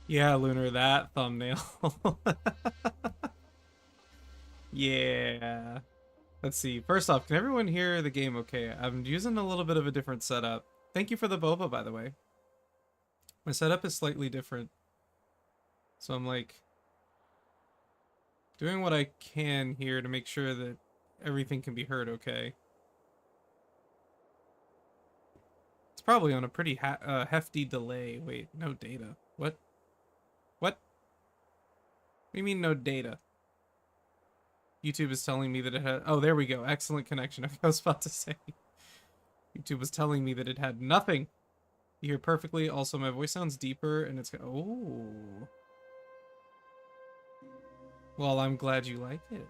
Yeah, Lunar, that thumbnail. Yeah. Let's see. First off, can everyone hear the game okay? I'm using a little bit of a different setup. Thank you for the boba, by the way. My setup is slightly different. So I'm like doing what I can here to make sure that everything can be heard okay. It's probably on a pretty hefty delay. Wait, no data. What? What? What do you mean no data? YouTube is telling me that it had... Oh, there we go. Excellent connection. I was about to say. YouTube was telling me that it had nothing. You hear perfectly. Also, my voice sounds deeper and it's... Oh. Well, I'm glad you like it.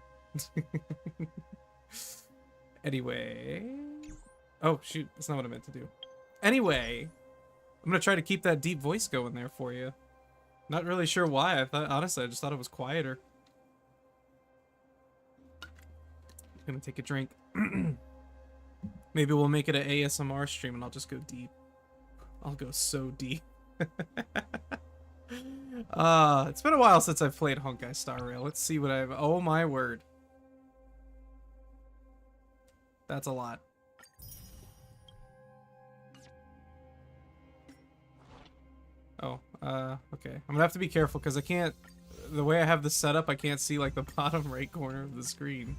Anyway. Oh, shoot. That's not what I meant to do. Anyway. I'm gonna try to keep that deep voice going there for you. Not really sure why. Honestly, I just thought it was quieter. Gonna take a drink. Maybe we'll make it an ASMR stream and I'll just go deep. I'll go so deep. It's been a while since I've played Honkai Star Rail. Let's see what I've... Oh my word. That's a lot. Oh, okay. I'm gonna have to be careful because I can't... The way I have this set up, I can't see like the bottom right corner of the screen.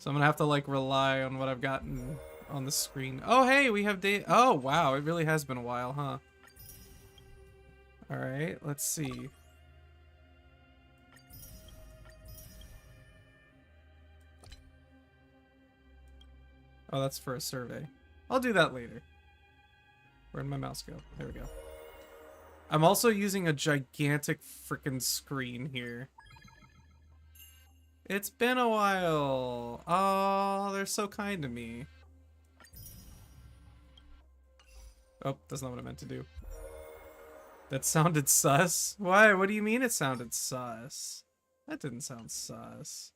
So I'm gonna have to like rely on what I've gotten on the screen. Oh, hey, we have data. Oh, wow. It really has been a while, huh? All right, let's see. Oh, that's for a survey. I'll do that later. Where'd my mouse go? There we go. I'm also using a gigantic freaking screen here. It's been a while. Oh, they're so kind to me. Oh, that's not what I meant to do. That sounded sus? Why? What do you mean it sounded sus? That didn't sound sus.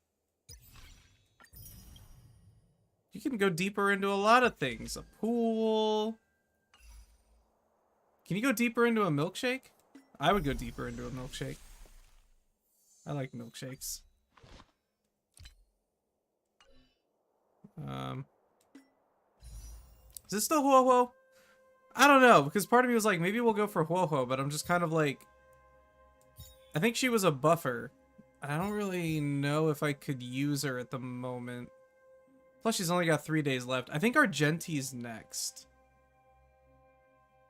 You can go deeper into a lot of things. A pool. Can you go deeper into a milkshake? I would go deeper into a milkshake. I like milkshakes. Is this still Huohuo? I don't know, because part of me was like, maybe we'll go for Huohuo, but I'm just kind of like... I think she was a buffer. I don't really know if I could use her at the moment. Plus, she's only got 3 days left. I think Argenti's next.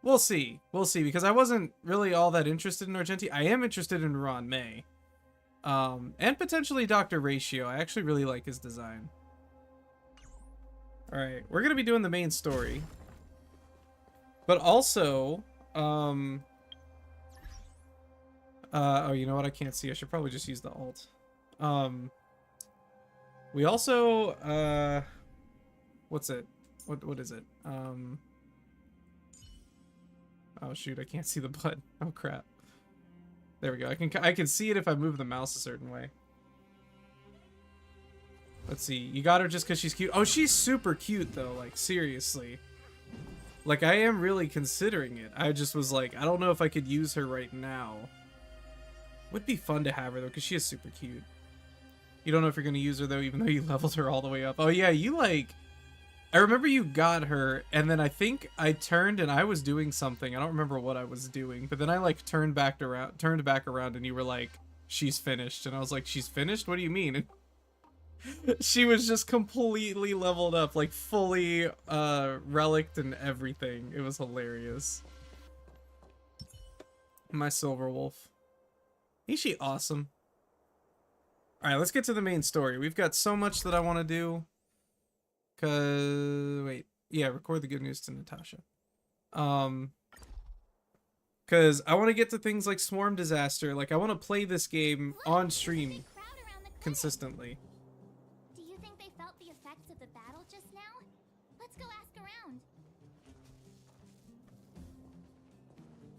We'll see. We'll see, because I wasn't really all that interested in Argenti. I am interested in Ron May. And potentially Dr. Ratio. I actually really like his design. Alright, we're gonna be doing the main story. But also, oh, you know what? I can't see. I should probably just use the alt. We also, what's it? What is it? Oh shoot, I can't see the button. Oh crap. There we go. I can see it if I move the mouse a certain way. Let's see. You got her just because she's cute. Oh, she's super cute though. Like seriously. Like I am really considering it. I just was like, I don't know if I could use her right now. Would be fun to have her though, because she is super cute. You don't know if you're gonna use her though, even though you leveled her all the way up. Oh yeah, you like... I remember you got her, and then I think I turned and I was doing something. I don't remember what I was doing, but then I like turned back around, and you were like, "She's finished," and I was like, "She's finished? What do you mean?" And she was just completely leveled up, like fully reliced and everything. It was hilarious. My Silver Wolf. Ain't she awesome? Alright, let's get to the main story. We've got so much that I want to do. Wait. Yeah, record the good news to Natasha. Cause I want to get to things like Swarm Disaster. Like, I want to play this game on stream consistently. Do you think they felt the effects of the battle just now? Let's go ask around.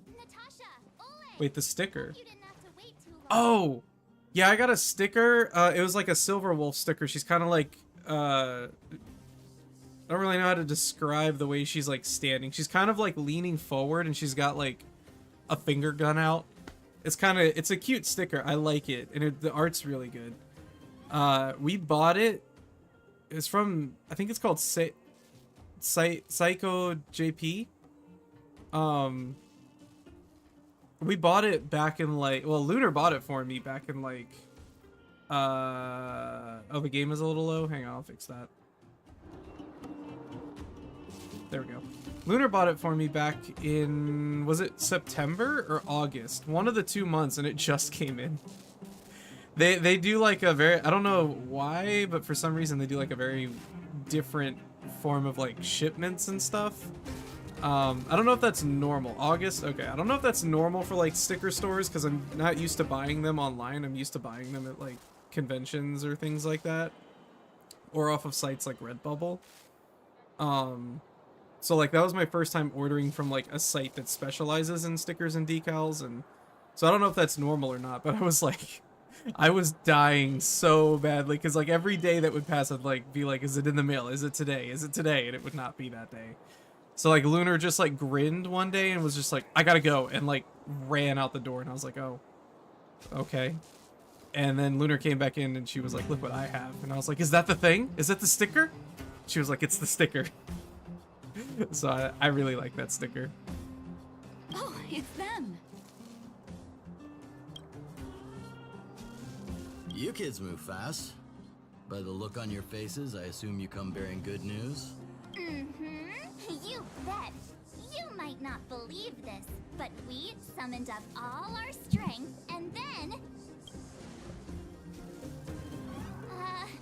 Natasha, Ole! Wait, the sticker. You didn't have to wait too long. Oh! Yeah, I got a sticker. It was like a Silver Wolf sticker. She's kind of like, I don't really know how to describe the way she's like standing. She's kind of like leaning forward and she's got like a finger gun out. It's a cute sticker. I like it, and the art's really good. We bought it. It's from, I think it's called Psycho JP. We bought it back in like, well, Lunar bought it for me back in like, oh, the game is a little low. Hang on, I'll fix that. There we go. Lunar bought it for me back in, was it September or August? One of the 2 months, and it just came in. They do like a very, I don't know why, but for some reason they do like a very different form of like shipments and stuff. I don't know if that's normal. August? Okay, I don't know if that's normal for like sticker stores because I'm not used to buying them online. I'm used to buying them at like conventions or things like that. Or off of sites like Redbubble. So like that was my first time ordering from like a site that specializes in stickers and decals, and so I don't know if that's normal or not, but I was like, I was dying so badly because like every day that would pass I'd like be like, is it in the mail? Is it today? Is it today? And it would not be that day. So like Lunar just like grinned one day and was just like, I gotta go, and like ran out the door, and I was like, oh, okay. And then Lunar came back in and she was like, look what I have. And I was like, is that the thing? Is that the sticker? She was like, it's the sticker. So I really like that sticker. Oh, it's them. You kids move fast. By the look on your faces, I assume you come bearing good news? Mm-hmm. You bet. You might not believe this, but we summoned up all our strength and then...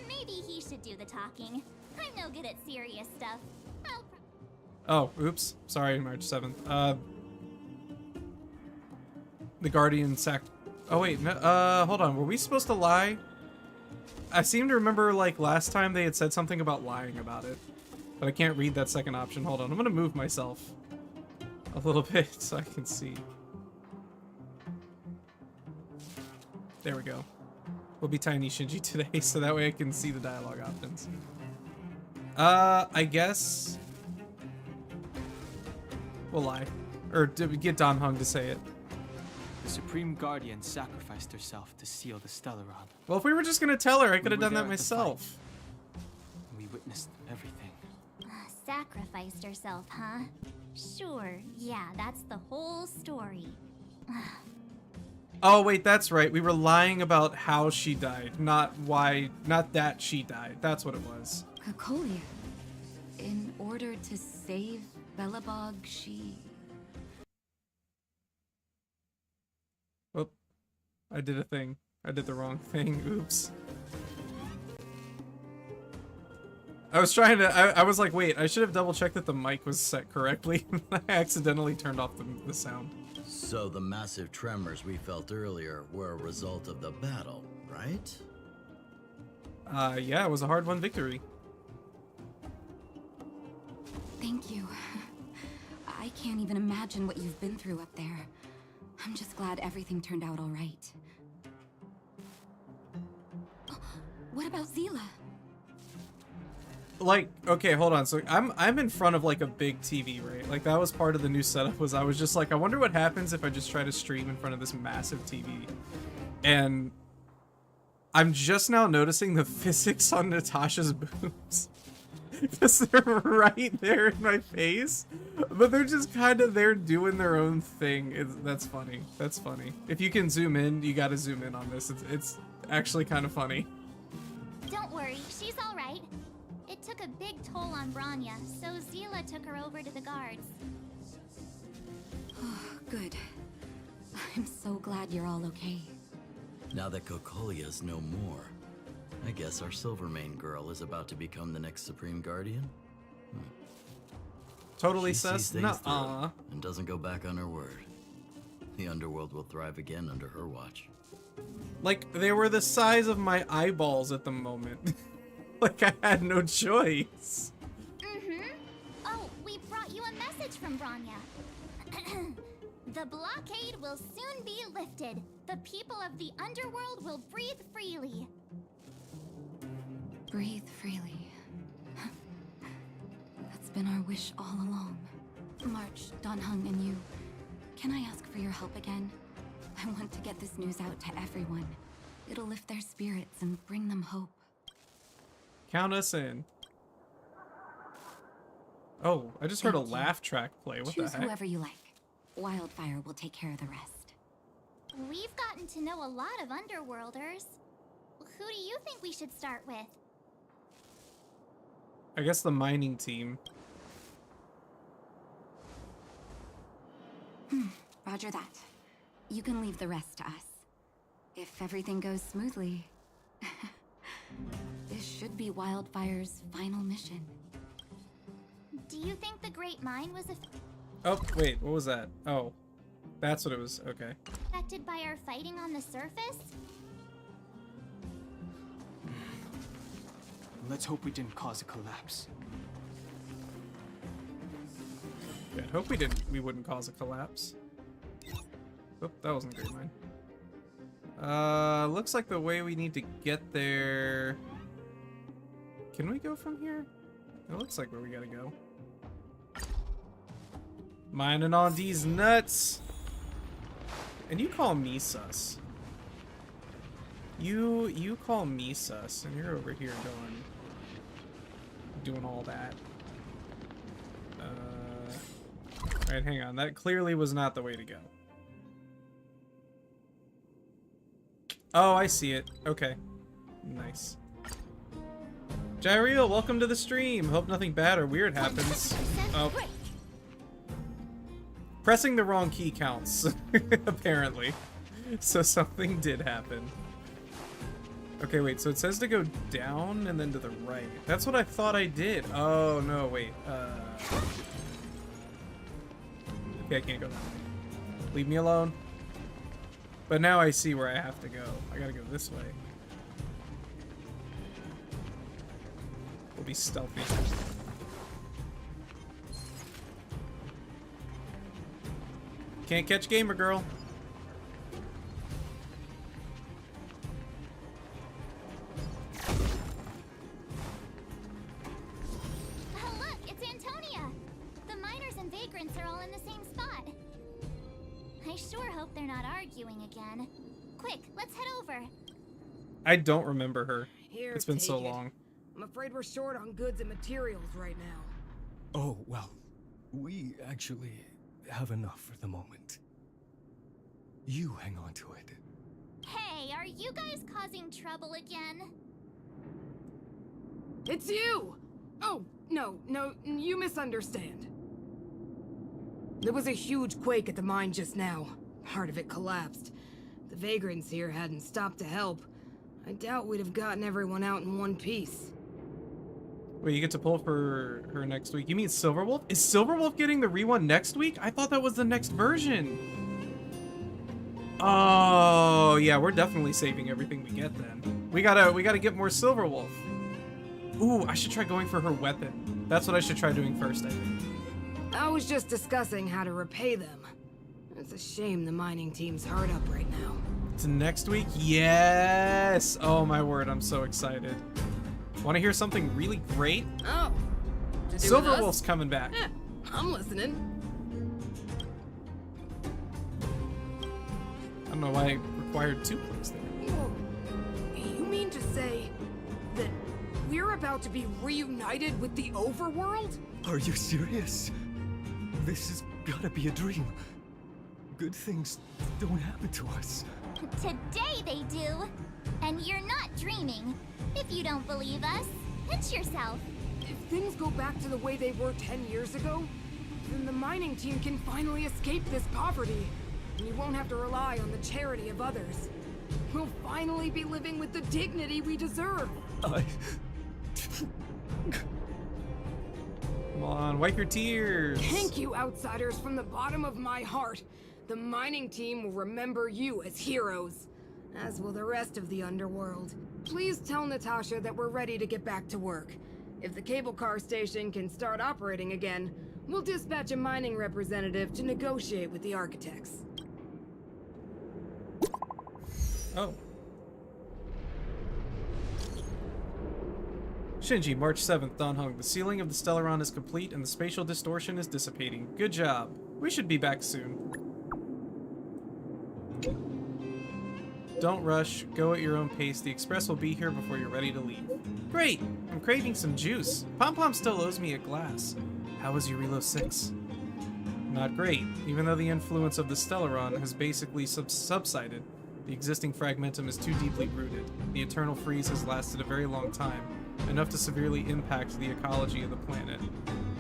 maybe he should do the talking. I'm no good at serious stuff. Oh, oops. Sorry, March 7th. The Guardian sacked... Oh, wait. No, hold on. Were we supposed to lie? I seem to remember, like, last time they had said something about lying about it. But I can't read that second option. Hold on. I'm gonna move myself a little bit so I can see. There we go. We'll be Tiny Shinji today, so that way I can see the dialogue options. I guess... we'll lie. Or get Dan Hung to say it. The Supreme Guardian sacrificed herself to seal the Stellaron. Well, if we were just gonna tell her, I could have We were done that there at the myself. We witnessed everything. Sacrificed herself, huh? Sure, yeah, that's the whole story. Oh, wait, that's right. We were lying about how she died, not that she died. That's what it was. Kokolia. In order to save Belobog, she... Oh, I did a thing. I did the wrong thing. Oops. I was trying to... I was like, wait, I should have double-checked that the mic was set correctly. I accidentally turned off the sound. So the massive tremors we felt earlier were a result of the battle, right? Yeah, it was a hard-won victory. Thank you. I can't even imagine what you've been through up there. I'm just glad everything turned out all right. What about Zila? Like, okay, hold on. So I'm in front of like a big TV, right? Like that was part of the new setup. Was I was just like, I wonder what happens if I just try to stream in front of this massive TV. And I'm just now noticing the physics on Natasha's boobs. Because they're right there in my face, but they're just kind of there doing their own thing. That's funny. That's funny. If you can zoom in, you gotta zoom in on this. It's actually kind of funny. Don't worry, she's all right. It took a big toll on Branya, so Zila took her over to the guards. Oh, good. I'm so glad you're all okay. Now that Kokolia's no more, I guess our Silvermane girl is about to become the next Supreme Guardian? Totally She sus. sees things Nuh-uh. through and doesn't go back on her word. The underworld will thrive again under her watch. Like, they were the size of my eyeballs at the moment. Like, I had no choice. Mm-hmm. Oh, we brought you a message from Branya. The blockade will soon be lifted. The people of the underworld will breathe freely. Breathe freely. been our wish all along. March, Donhung, and you, can I ask for your help again? I want to get this news out to everyone. It'll lift their spirits and bring them hope. Count us in. Oh, I just heard a Thank you. laugh track play. What Choose the heck? whoever you like. Wildfire will take care of the rest. We've gotten to know a lot of Underworlders. Who do you think we should start with? I guess the mining team. Roger that. You can leave the rest to us. If everything goes smoothly, this should be Wildfire's final mission. Do you think the Great Mine was Oh, wait, what was that? Oh, that's what it was. Okay. affected by our fighting on the surface? Let's hope we didn't cause a collapse. Good. Hope we wouldn't cause a collapse. Oh, that wasn't a great mine. Looks like the way we need to get there. Can we go from here? It looks like where we gotta go. Mining on these nuts. And you call me sus. You call me sus, and you're over here doing all that. Alright, hang on. That clearly was not the way to go. Oh, I see it. Okay. Nice. Gyriel, welcome to the stream. Hope nothing bad or weird happens. 100% Oh. break. Pressing the wrong key counts, apparently. So something did happen. Okay, wait, so it says to go down and then to the right. That's what I thought I did. Oh, no, wait. Okay, I can't go that way. Leave me alone. But now I see where I have to go. I gotta go this way. We'll be stealthy. Can't catch Gamer Girl. Oh, look, it's Antonia. The miners and vagrants are all in the same spot. I sure hope they're not arguing again. Quick, let's head over. I don't remember her. Here, It's been so take it. long. I'm afraid we're short on goods and materials right now. Oh, well, we actually have enough for the moment. You hang on to it. Hey, are you guys causing trouble again? It's you! Oh, no, you misunderstand. There was a huge quake at the mine just now. Part of it collapsed. The vagrants here hadn't stopped to help. I doubt we'd have gotten everyone out in one piece. Wait, you get to pull for her next week. You mean Silverwolf? Is Silverwolf getting the re-one next week? I thought that was the next version. Oh, yeah, we're definitely saving everything we get then. We gotta get more Silverwolf. Ooh, I should try going for her weapon. That's what I should try doing first, I think. I was just discussing how to repay them. It's a shame the mining team's hard up right now. It's next week? Yes! Oh my word, I'm so excited. Want to hear something really great? Oh, to do with us? Silverwolf's coming back. Yeah, I'm listening. I don't know why it required two clicks there. Whoa. You mean to say that we're about to be reunited with the overworld? Are you serious? This has gotta be a dream. Good things don't happen to us. Today they do. And you're not dreaming. If you don't believe us, pinch yourself. If things go back to the way they were 10 years ago, then the mining team can finally escape this poverty. And you won't have to rely on the charity of others. We'll finally be living with the dignity we deserve. I... Come on, wipe your tears. Thank you, outsiders, from the bottom of my heart. The mining team will remember you as heroes, as will the rest of the underworld. Please tell Natasha that we're ready to get back to work. If the cable car station can start operating again, we'll dispatch a mining representative to negotiate with the architects. Oh. Shinji, March 7th, Donhung. The sealing of the Stellaron is complete and the spatial distortion is dissipating. Good job. We should be back soon. Don't rush. Go at your own pace. The express will be here before you're ready to leave. Great! I'm craving some juice. Pom-Pom still owes me a glass. How was Eurilo 6? Not great. Even though the influence of the Stellaron has basically subsided, the existing fragmentum is too deeply rooted. The eternal freeze has lasted a very long time, enough to severely impact the ecology of the planet.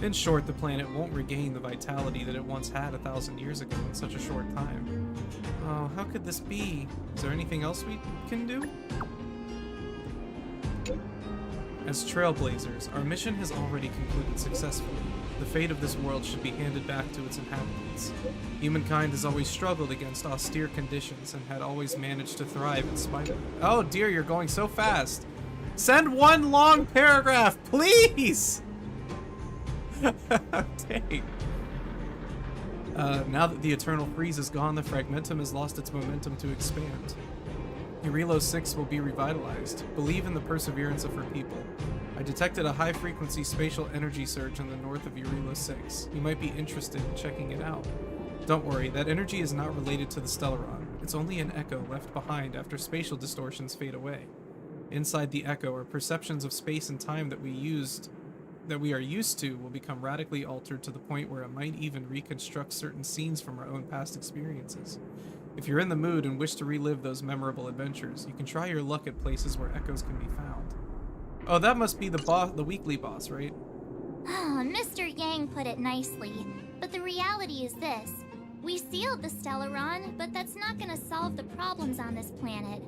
In short, the planet won't regain the vitality that it once had 1,000 years ago in such a short time. Oh, how could this be? Is there anything else we can do? As trailblazers, our mission has already concluded successfully. The fate of this world should be handed back to its inhabitants. Humankind has always struggled against austere conditions and had always managed to thrive in spite of it. Oh dear, you're going so fast. Send one long paragraph, please! Dang. Now that the eternal freeze is gone, the fragmentum has lost its momentum to expand. Eurilo 6 will be revitalized. Believe in the perseverance of her people. I detected a high-frequency spatial energy surge in the north of Eurilo 6. You might be interested in checking it out. Don't worry, that energy is not related to the Stellaron. It's only an echo left behind after spatial distortions fade away. Inside the echo, our perceptions of space and time that we are used to will become radically altered to the point where it might even reconstruct certain scenes from our own past experiences. If you're in the mood and wish to relive those memorable adventures, you can try your luck at places where echoes can be found. Oh, that must be the weekly boss, right? Oh, Mr. Yang put it nicely. But the reality is this. We sealed the Stellaron, but that's not gonna solve the problems on this planet.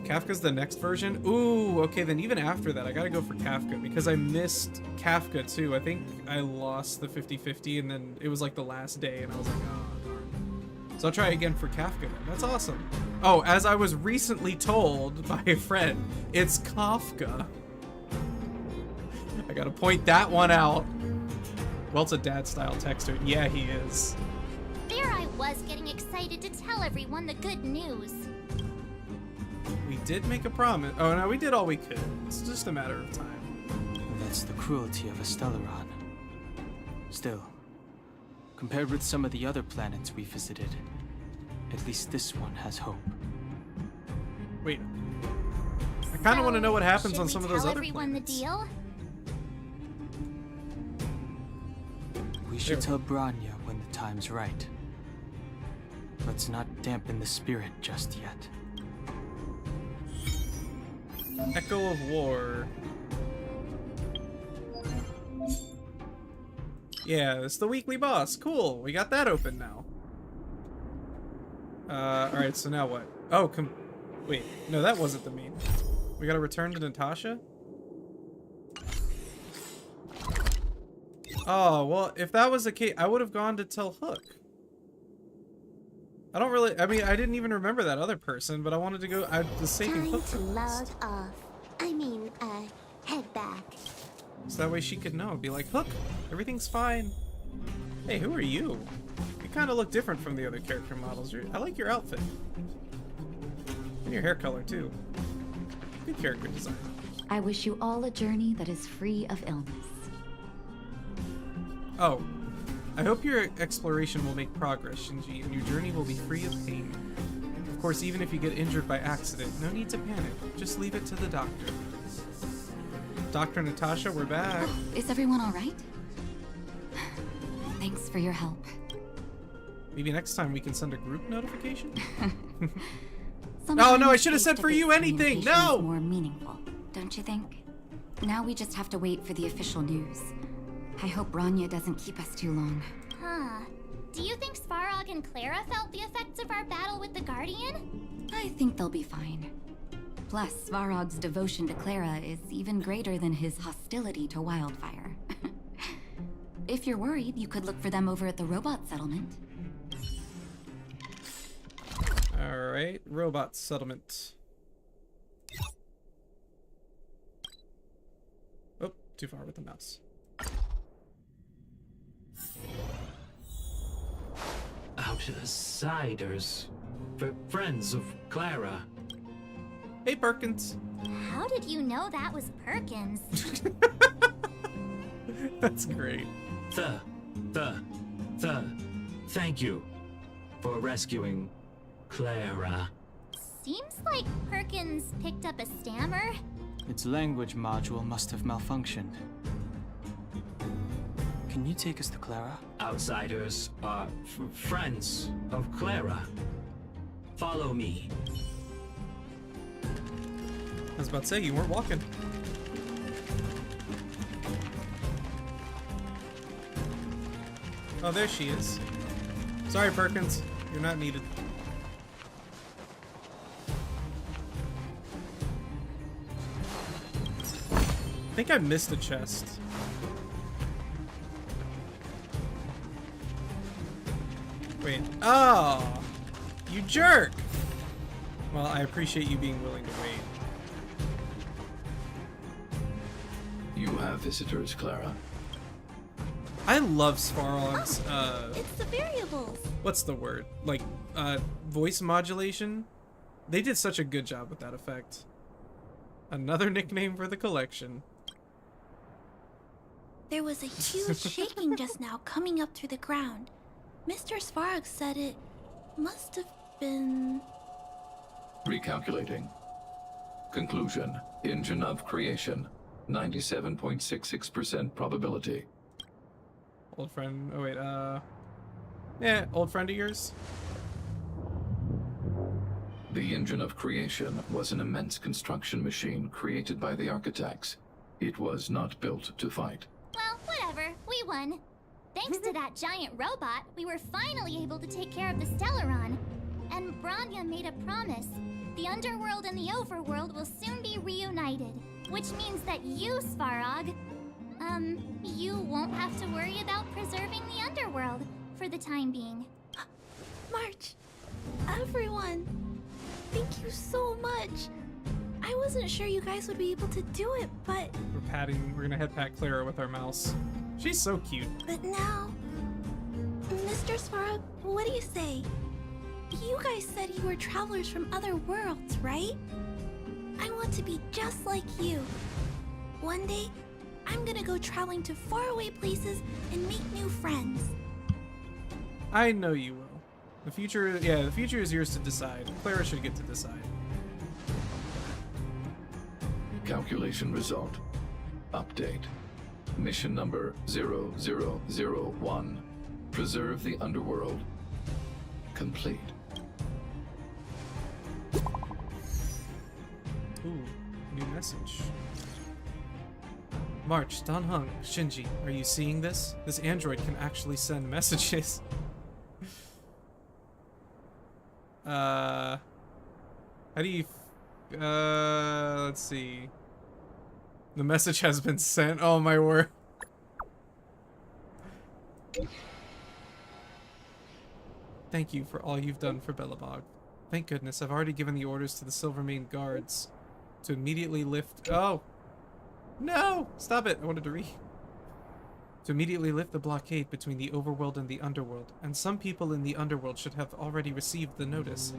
Kafka's the next version? Ooh, okay, then even after that, I gotta go for Kafka, because I missed Kafka too. I think I lost the 50-50, and then it was like the last day, and I was like, oh, darn. So I'll try again for Kafka then. That's awesome. Oh, as I was recently told by a friend, it's Kafka. I gotta point that one out. Well, it's a dad-style texter. Yeah, he is. There I was getting excited to tell everyone the good news. We did make a promise. Oh, no, we did all we could. It's just a matter of time. That's the cruelty of a Stellaron. Still, compared with some of the other planets we visited, at least this one has hope. Wait. I kind of want to know what happens on some of those other planets. Should we tell everyone the deal? We should tell Bronya when the time's right. Let's not dampen the spirit just yet. Echo of War. Yeah, it's the weekly boss. Cool. We got that open now. Alright, so now what? Oh, wait. No, that wasn't the main. We gotta return to Natasha? Oh, well, if that was the case, I would have gone to tell Hook. I don't really, I mean, I didn't even remember that other person, but I wanted to go, I was taking Hook to log off. Head back. So that way she could know, be like, Hook, everything's fine. Hey, who are you? You kind of look different from the other character models. I like your outfit. And your hair color, too. Good character design. I wish you all a journey that is free of illness. Oh, I hope your exploration will make progress, Shinji, and your journey will be free of pain. Of course, even if you get injured by accident, no need to panic. Just leave it to the doctor. Dr. Natasha, we're back. Is everyone all right? Thanks for your help. Maybe next time we can send a group notification? Sometimes oh no, I should have said for you anything! No! More meaningful, don't you think? Now we just have to wait for the official news. I hope Bronya doesn't keep us too long. Huh. Do you think Svarog and Clara felt the effects of our battle with the Guardian? I think they'll be fine. Plus, Svarog's devotion to Clara is even greater than his hostility to Wildfire. If you're worried, you could look for them over at the robot settlement. Alright, robot settlement. Oh, too far with the mouse. Outsiders. Friends of Clara. Hey, Perkins. How did you know that was Perkins? That's great. Thank you for rescuing Clara. Seems like Perkins picked up a stammer. Its language module must have malfunctioned. Can you take us to Clara? Outsiders are friends of Clara. Follow me. I was about to say, you weren't walking. Oh, there she is. Sorry, Perkins. You're not needed. I think I missed a chest. Wait. Oh! You jerk! Well, I appreciate you being willing to wait. You have visitors, Clara. I love Svarog's, It's the variables. what's the word? Like, voice modulation? They did such a good job with that effect. Another nickname for the collection. There was a huge shaking just now coming up through the ground. Mr. Svarog said it must have been... Recalculating. Conclusion. Engine of creation. 97.66% probability. Old friend, oh wait, yeah, old friend of yours? The engine of creation was an immense construction machine created by the architects. It was not built to fight. Well, whatever. We won. Thanks to that giant robot, we were finally able to take care of the Stellaron. And Bronya made a promise. The underworld and the overworld will soon be reunited. Which means that you, Svarog, you won't have to worry about preserving the underworld for the time being. March, everyone, thank you so much. I wasn't sure you guys would be able to do it, but... We're gonna head pat Clara with our mouse. She's so cute. But now... Mr. Svarog, what do you say? You guys said you were travelers from other worlds, right? I want to be just like you. One day, I'm gonna go traveling to faraway places and make new friends. I know you will. The future is yours to decide. Clara should get to decide. Calculation result. Update. Mission number 0001. Preserve the underworld. Complete. Ooh, new message. March, Danheng, Shinji, are you seeing this? This android can actually send messages. How do you... let's see. The message has been sent. Oh my word. Thank you for all you've done for Belobog. Thank goodness, I've already given the orders to the Silvermane guards to immediately lift... Oh! No! Stop it! I wanted to read. To immediately lift the blockade between the overworld and the underworld, and some people in the underworld should have already received the notice.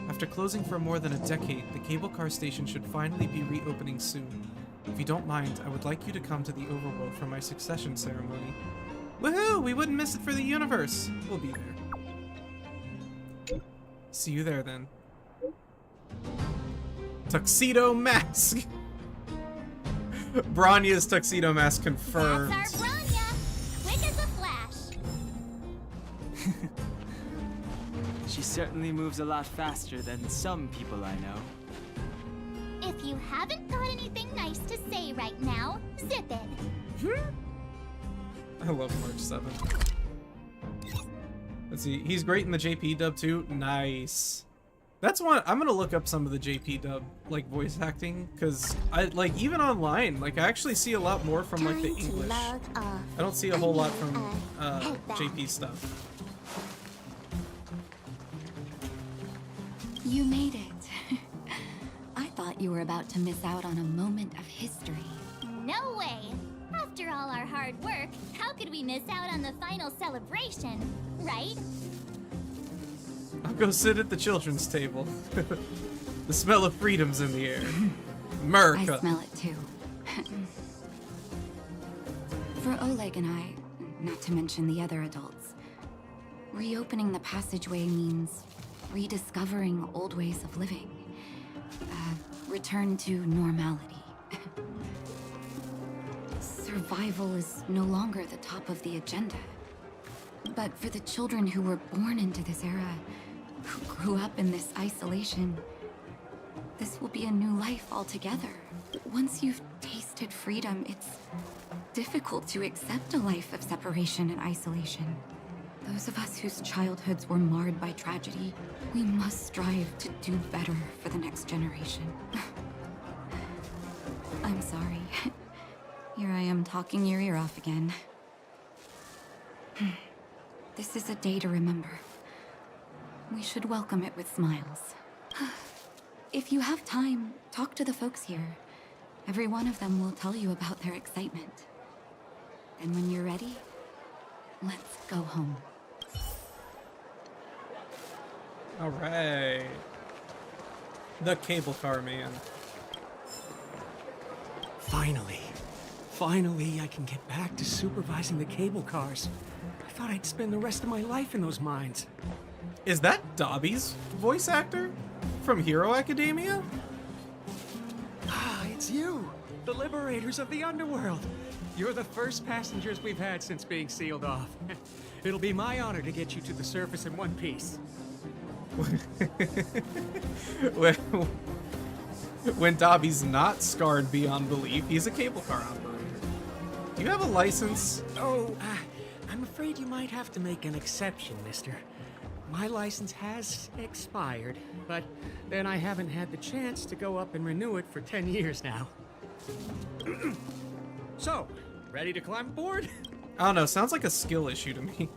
After closing for more than a decade, the cable car station should finally be reopening soon. If you don't mind, I would like you to come to the overworld for my succession ceremony. Woohoo! We wouldn't miss it for the universe! We'll be there. See you there, then. Tuxedo mask! Bronya's tuxedo mask confirmed. That's our Bronya! Quick as a flash! She certainly moves a lot faster than some people I know. If you haven't got anything nice to say right now, zip it. I love March 7th. Let's see, he's great in the JP dub too. Nice. That's one. I'm gonna look up some of the JP dub like voice acting, because I like even online, like I actually see a lot more from like the English. I don't see a whole lot from JP stuff. You made it. I thought you were about to miss out on a moment of history. No way! After all our hard work, how could we miss out on the final celebration, right? I'll go sit at the children's table. The smell of freedom's in the air. I America. smell it too. For Oleg and I, not to mention the other adults, reopening the passageway means rediscovering old ways of living. Return to normality. Survival is no longer the top of the agenda. But for the children who were born into this era, who grew up in this isolation, this will be a new life altogether. Once you've tasted freedom, it's difficult to accept a life of separation and isolation. Those of us whose childhoods were marred by tragedy, we must strive to do better for the next generation. I'm sorry. Here I am talking your ear off again. This is a day to remember. We should welcome it with smiles. If you have time, talk to the folks here. Every one of them will tell you about their excitement. And when you're ready, let's go home. All right. The cable car man. Finally, I can get back to supervising the cable cars. I thought I'd spend the rest of my life in those mines. Is that Dobby's voice actor from Hero Academia? Ah, it's you! The liberators of the underworld! You're the first passengers we've had since being sealed off. It'll be my honor to get you to the surface in one piece. When Dobby's not scarred beyond belief, he's a cable car operator. Do you have a license? Oh, I'm afraid you might have to make an exception, mister. My license has expired, but then I haven't had the chance to go up and renew it for 10 years now. So, ready to climb aboard? I don't know, sounds like a skill issue to me.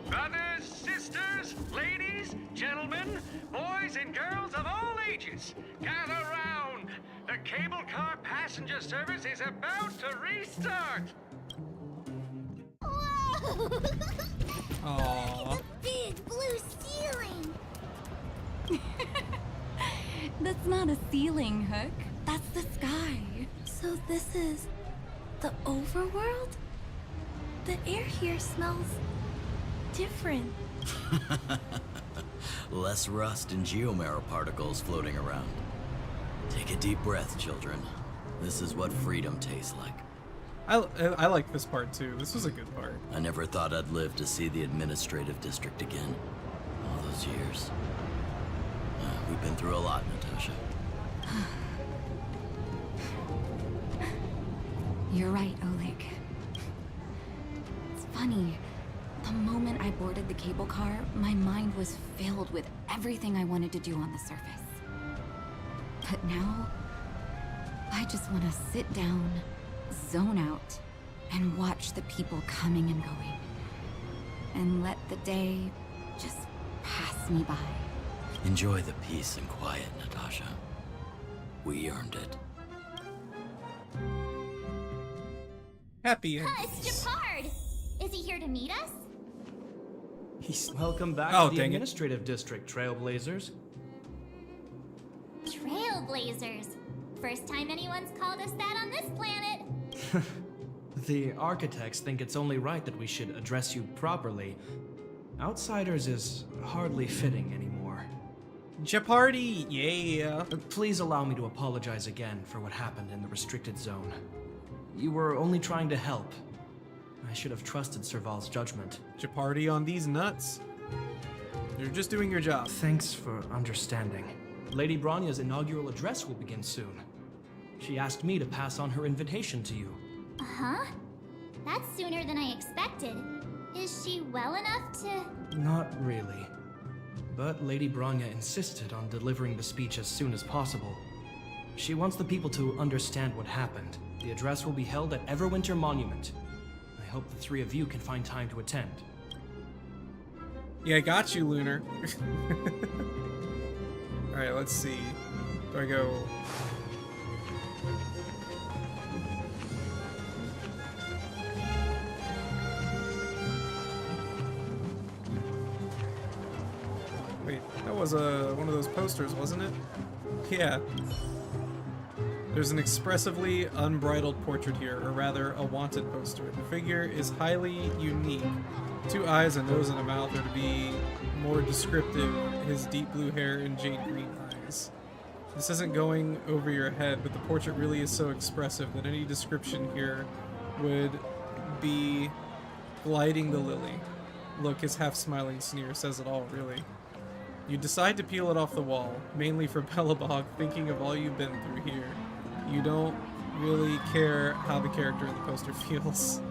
Brothers, sisters, ladies, gentlemen, boys and girls of all ages, gather round. The cable car passenger service is about to restart. Whoa! Aww. Big blue ceiling! That's not a ceiling, Hook. That's the sky. So this is the overworld? The air here smells different. Less rust and geomarrow particles floating around. Take a deep breath, children. This is what freedom tastes like. I like this part too. This was a good part. I never thought I'd live to see the administrative district again. All those years. We've been through a lot, Natasha. You're right, Oleg. It's funny. The moment I boarded the cable car, my mind was filled with everything I wanted to do on the surface. But now, I just want to sit down, zone out, and watch the people coming and going. And let the day just pass me by. Enjoy the peace and quiet, Natasha. We earned it. Happy It's Japard! Is he here to meet us? Welcome back Oh, to the dang it. administrative district, Trailblazers. Trailblazers. First time anyone's called us that on this planet. The architects think it's only right that we should address you properly. Outsiders is hardly fitting anymore. Jeopardy, yeah. Please allow me to apologize again for what happened in the restricted zone. You were only trying to help. I should have trusted Serval's judgment. Jeopardy on these nuts. You're just doing your job. Thanks for understanding. Lady Bronya's inaugural address will begin soon. She asked me to pass on her invitation to you. Uh-huh. That's sooner than I expected. Is she well enough to... Not really. But Lady Bronya insisted on delivering the speech as soon as possible. She wants the people to understand what happened. The address will be held at Everwinter Monument. I hope the three of you can find time to attend. Yeah, I got you, Lunar. Alright, let's see. Do I go... Wait, that was one of those posters, wasn't it? Yeah. There's an expressively unbridled portrait here, or rather, a wanted poster. The figure is highly unique. 2 eyes, a nose, and a mouth, or to be more descriptive, his deep blue hair and jade green eyes. This isn't going over your head, but the portrait really is so expressive that any description here would be gliding the lily. Look, his half-smiling sneer says it all, really. You decide to peel it off the wall, mainly for Belobog, thinking of all you've been through here. You don't really care how the character in the poster feels.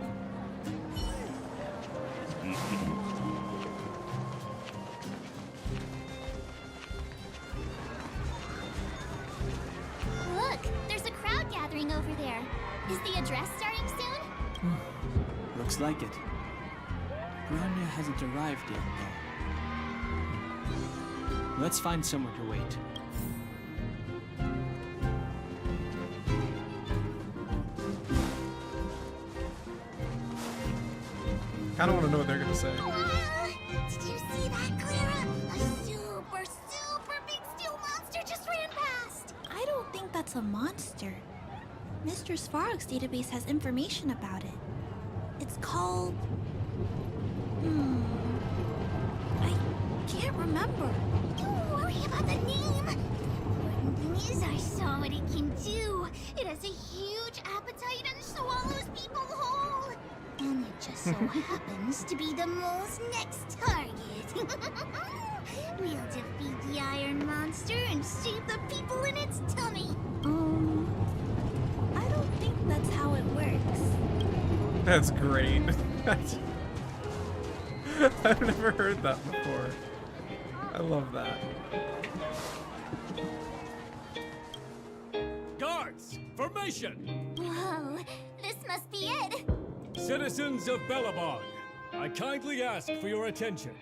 Look, there's a crowd gathering over there. Is the address starting soon? Looks like it. Bronya hasn't arrived yet, though. Let's find somewhere to wait. I don't want to know what they're gonna say. Did you see that, Clara? A super big steel monster just ran past. I don't think that's a monster. Mr. Svarog's database has information about it. It's called... I can't remember. Don't worry about the name. The important thing is I saw what it can do. It has a huge appetite and swallows people whole. And it just so happens to be the mole's next target. We'll defeat the iron monster and save the people in its tummy. I don't think that's how it works. That's great. I've never heard that before. I love that. Guards, formation! Whoa, this must be it. Citizens of Belobog, I kindly ask for your attention.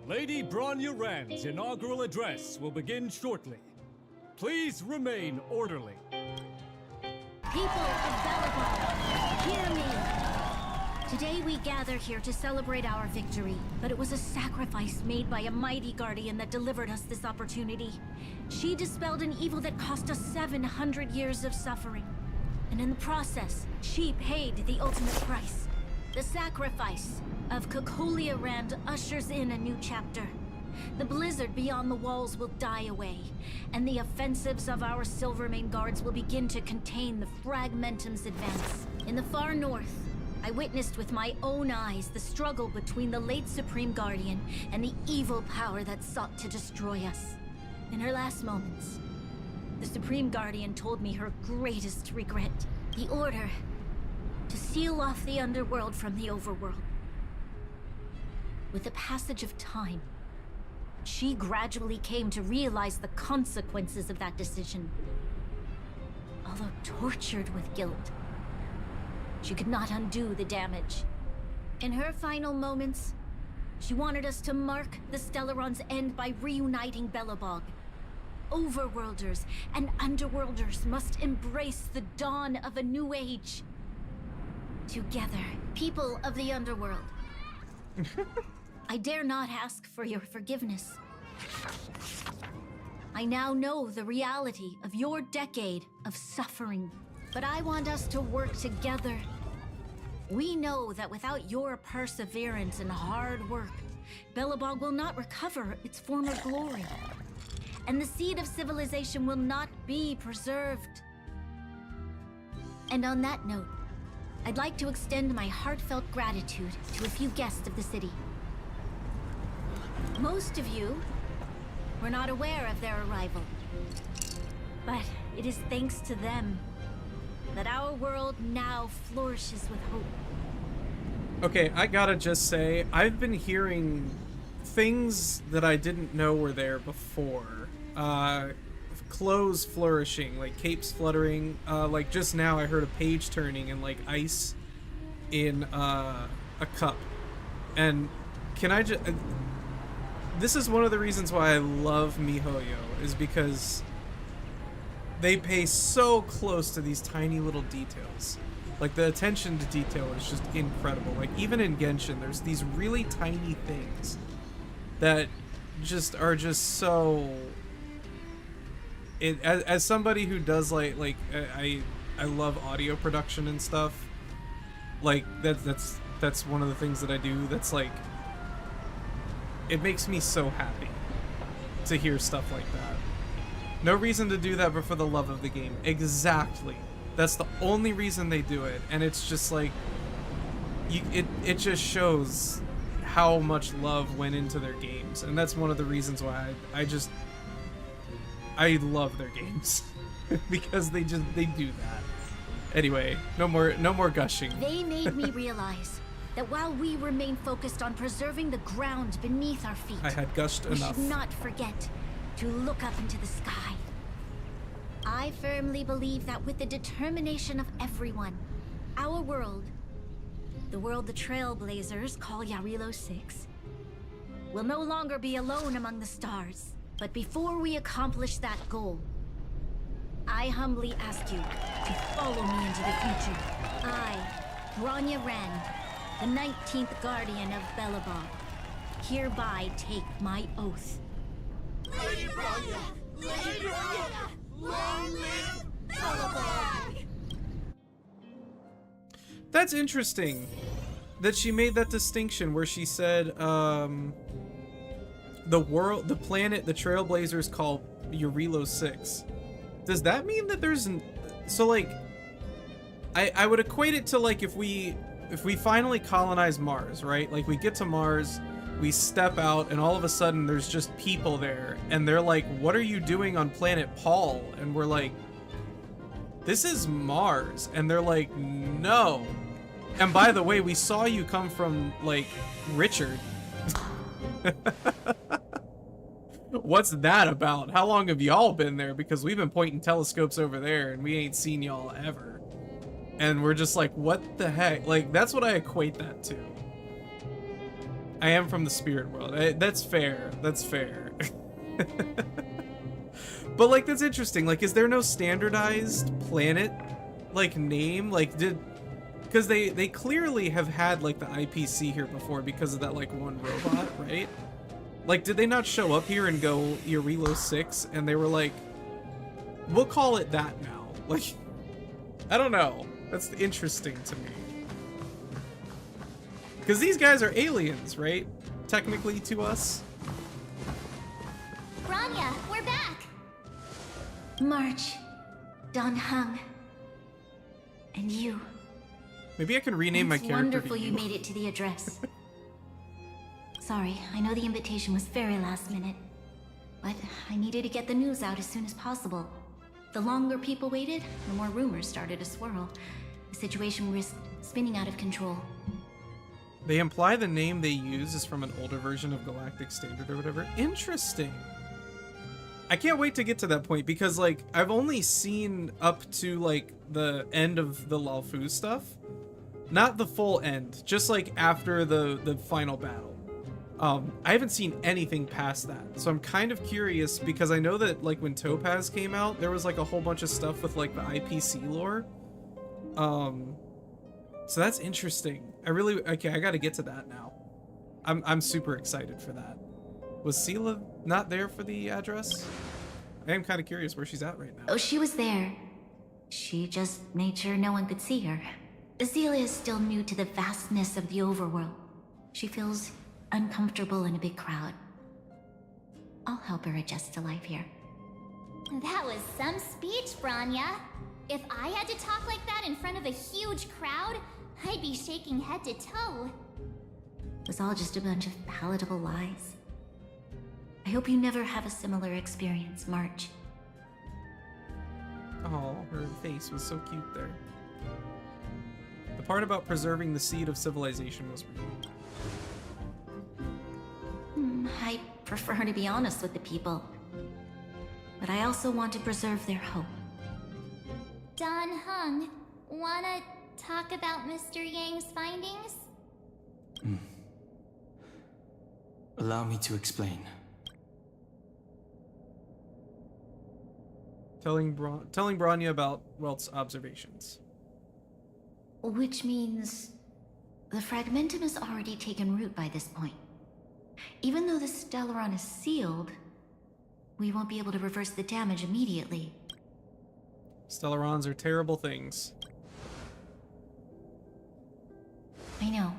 Lady Bronya Rand's inaugural address will begin shortly. Please remain orderly. People of Belobog, hear me! Today we gather here to celebrate our victory, but it was a sacrifice made by a mighty guardian that delivered us this opportunity. She dispelled an evil that cost us 700 years of suffering. And in the process, she paid the ultimate price. The sacrifice of Kokolia Rand ushers in a new chapter. The blizzard beyond the walls will die away, and the offensives of our Silvermane guards will begin to contain the Fragmentum's advance. In the far north, I witnessed with my own eyes the struggle between the late Supreme Guardian and the evil power that sought to destroy us. In her last moments, the Supreme Guardian told me her greatest regret, the order to seal off the underworld from the overworld. With the passage of time, she gradually came to realize the consequences of that decision. Although tortured with guilt, she could not undo the damage. In her final moments, she wanted us to mark the Stellaron's end by reuniting Belobog. Overworlders and Underworlders must embrace the dawn of a new age. Together, people of the Underworld. I dare not ask for your forgiveness. I now know the reality of your decade of suffering, but I want us to work together. We know that without your perseverance and hard work, Belobog will not recover its former glory. And the seed of civilization will not be preserved. And on that note, I'd like to extend my heartfelt gratitude to a few guests of the city. Most of you were not aware of their arrival, but it is thanks to them that our world now flourishes with hope. Okay, I gotta just say, I've been hearing things that I didn't know were there before. Clothes flourishing, like capes fluttering, like just now I heard a page turning and like ice in a cup. And can I just... this is one of the reasons why I love MiHoYo, is because they pay so close to these tiny little details. Like, the attention to detail is just incredible. Like, even in Genshin, there's these really tiny things that just are just so as somebody who does like I love audio production and stuff. Like that's one of the things that I do. That's like, it makes me so happy to hear stuff like that. No reason to do that but for the love of the game. Exactly. That's the only reason they do it, and it's just like, it just shows how much love went into their games, and that's one of the reasons why I love their games because they do that. Anyway, no more gushing. They made me realize that while we remain focused on preserving the ground beneath our feet, I had gushed enough. We should not forget to look up into the sky. I firmly believe that with the determination of everyone, our world, the world the Trailblazers call Yarilo 6, will no longer be alone among the stars. But before we accomplish that goal, I humbly ask you to follow me into the future. I, Bronya Ren, the 19th Guardian of Belobog, hereby take my oath. Lady Bronya! Lady Bronya! Long live Belobog! That's interesting that she made that distinction where she said, the planet the Trailblazers call Yarilo 6. Does that mean that there's so like, I would equate it to like if we finally colonize Mars, right? Like we get to Mars, we step out, and all of a sudden there's just people there, and they're like, what are you doing on planet Paul? And we're like, this is Mars. And they're like, no. And by the way, we saw you come from like Richard. What's that about? How long have y'all been there? Because we've been pointing telescopes over there and we ain't seen y'all ever. And we're just like, what the heck? Like, that's what I equate that to. I am from the spirit world. That's fair. That's fair. But like, that's interesting. Like, is there no standardized planet like name? Like, because they clearly have had like the IPC here before because of that like one robot, right? Like, did they not show up here and go Yarilo 6 and they were like, we'll call it that now? Like, I don't know. That's interesting to me. Because these guys are aliens, right? Technically to us. Bronya, we're back! March, Don Hung, and you. Maybe I can rename my character. Wonderful you made it to the address. Sorry, I know the invitation was very last minute, but I needed to get the news out as soon as possible. The longer people waited, the more rumors started to swirl. The situation risked spinning out of control. They imply the name they use is from an older version of Galactic Standard or whatever. Interesting. I can't wait to get to that point because, like, I've only seen up to, like, the end of the Lalfu stuff. Not the full end, just, like, after the final battle. I haven't seen anything past that, so I'm kind of curious because I know that like when Topaz came out, there was like a whole bunch of stuff with like the IPC lore. So that's interesting. Okay, I got to get to that now. I'm super excited for that. Was Sela not there for the address? I am kind of curious where she's at right now. Oh, she was there. She just made sure no one could see her. Azalea is still new to the vastness of the overworld. She feels uncomfortable in a big crowd. I'll help her adjust to life here. That was some speech, Bronya. If I had to talk like that in front of a huge crowd, I'd be shaking head to toe. It was all just a bunch of palatable lies. I hope you never have a similar experience, March. Oh, her face was so cute there. The part about preserving the seed of civilization was real. I prefer to be honest with the people. But I also want to preserve their hope. Don Hung, wanna talk about Mr. Yang's findings? Allow me to explain. Telling Bronya about Welt's observations. Which means the fragmentum has already taken root by this point. Even though the Stellaron is sealed, we won't be able to reverse the damage immediately. Stellarons are terrible things. I know.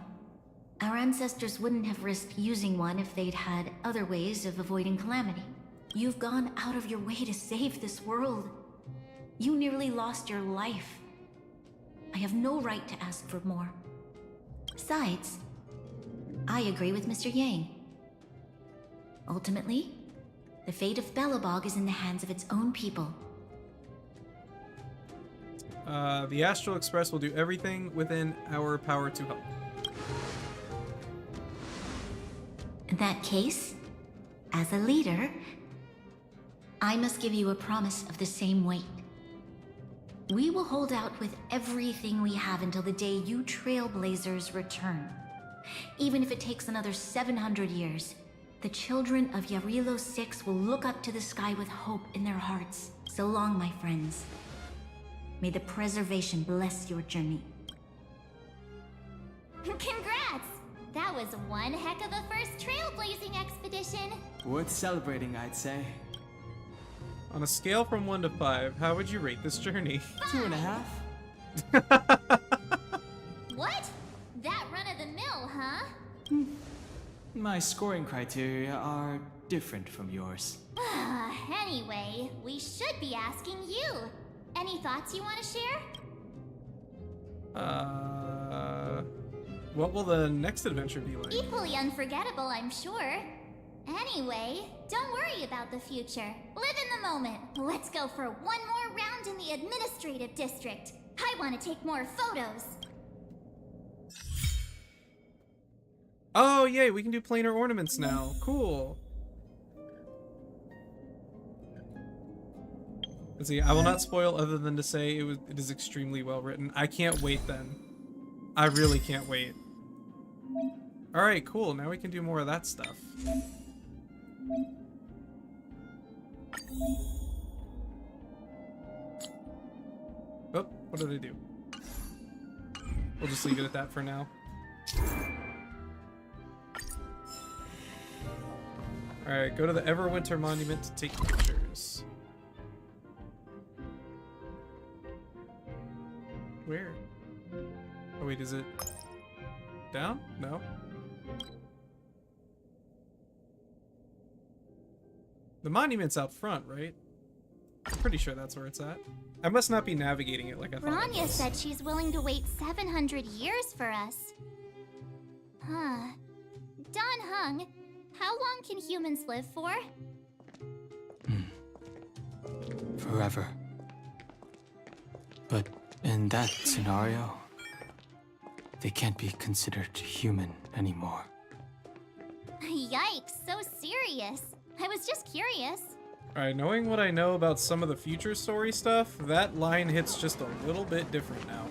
Our ancestors wouldn't have risked using one if they'd had other ways of avoiding calamity. You've gone out of your way to save this world. You nearly lost your life. I have no right to ask for more. Besides, I agree with Mr. Yang. Ultimately, the fate of Belobog is in the hands of its own people. The Astral Express will do everything within our power to help. In that case, as a leader, I must give you a promise of the same weight. We will hold out with everything we have until the day you Trailblazers return. Even if it takes another 700 years, the children of Yarilo 6 will look up to the sky with hope in their hearts. So long, my friends. May the preservation bless your journey. Congrats! That was one heck of a first trailblazing expedition. Worth celebrating, I'd say. On a scale from 1 to 5, how would you rate this journey? 2.5. What? That run-of-the-mill, huh? My scoring criteria are different from yours. Anyway, we should be asking you. Any thoughts you want to share? What will the next adventure be like? Equally unforgettable, I'm sure. Anyway, don't worry about the future. Live in the moment. Let's go for one more round in the administrative district. I want to take more photos. Oh, yay, we can do planar ornaments now. Cool. Let's see, I will not spoil other than to say it is extremely well written. I can't wait then. I really can't wait. Alright, cool. Now we can do more of that stuff. Oh, what did I do? We'll just leave it at that for now. Alright, go to the Everwinter Monument to take pictures. Where? Oh wait, is it down? No. The monument's out front, right? I'm pretty sure that's where it's at. I must not be navigating it like I thought I Rania was. said she's willing to wait 700 years for us. Huh. Don Hung, how long can humans live for? Forever. But in that scenario, they can't be considered human anymore. Yikes, so serious. I was just curious. Alright, knowing what I know about some of the future story stuff, that line hits just a little bit different now.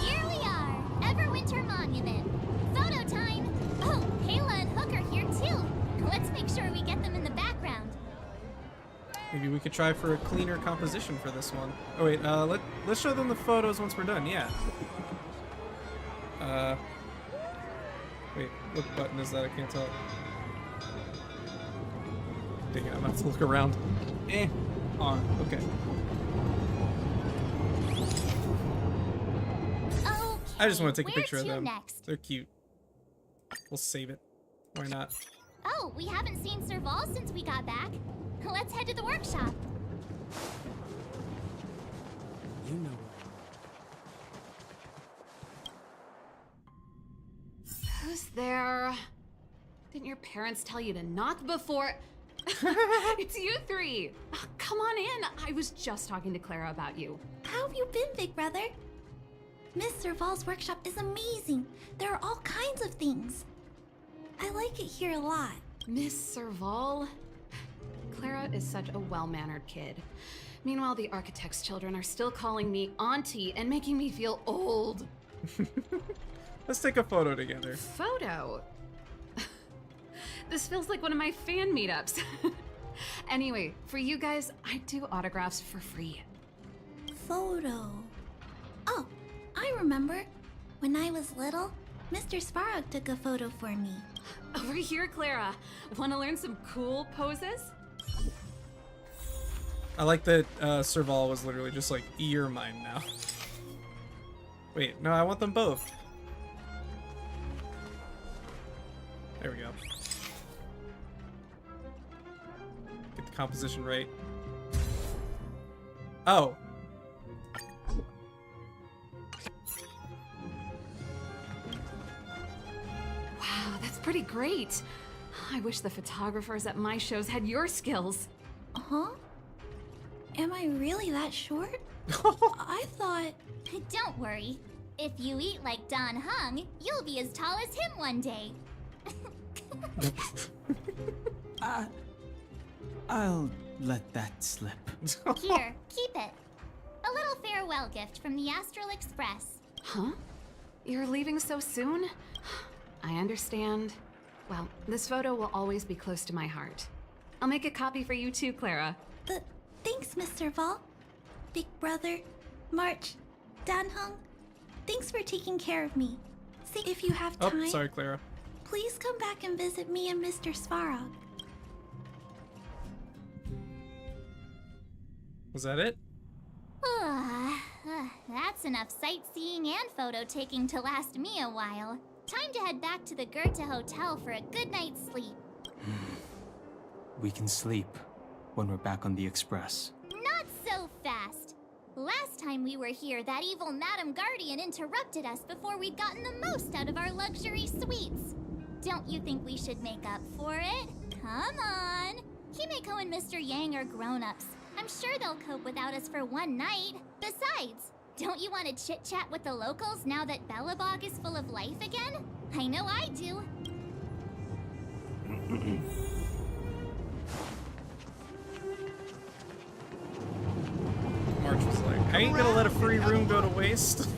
Here we are, Everwinter Monument. Photo time! Oh, Kayla and Hook are here too. Let's make sure we get them in the background. Maybe we could try for a cleaner composition for this one. Oh wait, let's show them the photos once we're done, yeah. Wait, what button is that? I can't tell. Dang it, I'm gonna have to look around. On, okay. I just want to take a picture of them. Next? They're cute. We'll save it. Why not? Oh, we haven't seen Serval since we got back. Let's head to the workshop. You know. Who's there? Didn't your parents tell you to knock before? It's you three. Oh, come on in. I was just talking to Clara about you. How have you been, big brother? Miss Serval's workshop is amazing. There are all kinds of things. I like it here a lot. Miss Serval? Clara is such a well-mannered kid. Meanwhile, the architect's children are still calling me auntie and making me feel old. Let's take a photo together. Photo? This feels like one of my fan meetups. Anyway, for you guys, I do autographs for free. Photo. Oh, I remember. When I was little, Mr. Svarog took a photo for me. Over here, Clara. Want to learn some cool poses? I like that Serval was literally just like, you're mine now. Wait, no, I want them both. There we go. Get the composition right. Oh. Wow, that's pretty great. I wish the photographers at my shows had your skills. Huh? Am I really that short? I thought... Don't worry. If you eat like Don Hung, you'll be as tall as him one day. I'll let that slip. Here, keep it. A little farewell gift from the Astral Express. Huh? You're leaving so soon? I understand. Well, this photo will always be close to my heart. I'll make a copy for you too, Clara. Thanks, Mr. Vol. Big Brother, March, Danhung. Thanks for taking care of me. See, if you have time... Oh, sorry, Clara. Please come back and visit me and Mr. Svarog. Was that it? That's enough sightseeing and photo taking to last me a while. Time to head back to the Goethe Hotel for a good night's sleep. We can sleep when we're back on the Express. Not so fast. Last time we were here, that evil Madam Guardian interrupted us before we'd gotten the most out of our luxury suites. Don't you think we should make up for it? Come on. Himeko and Mr. Yang are grown-ups. I'm sure they'll cope without us for one night. Besides, don't you want to chit-chat with the locals now that Belobog is full of life again? I know I do. March was like, I ain't gonna let a free room go to waste.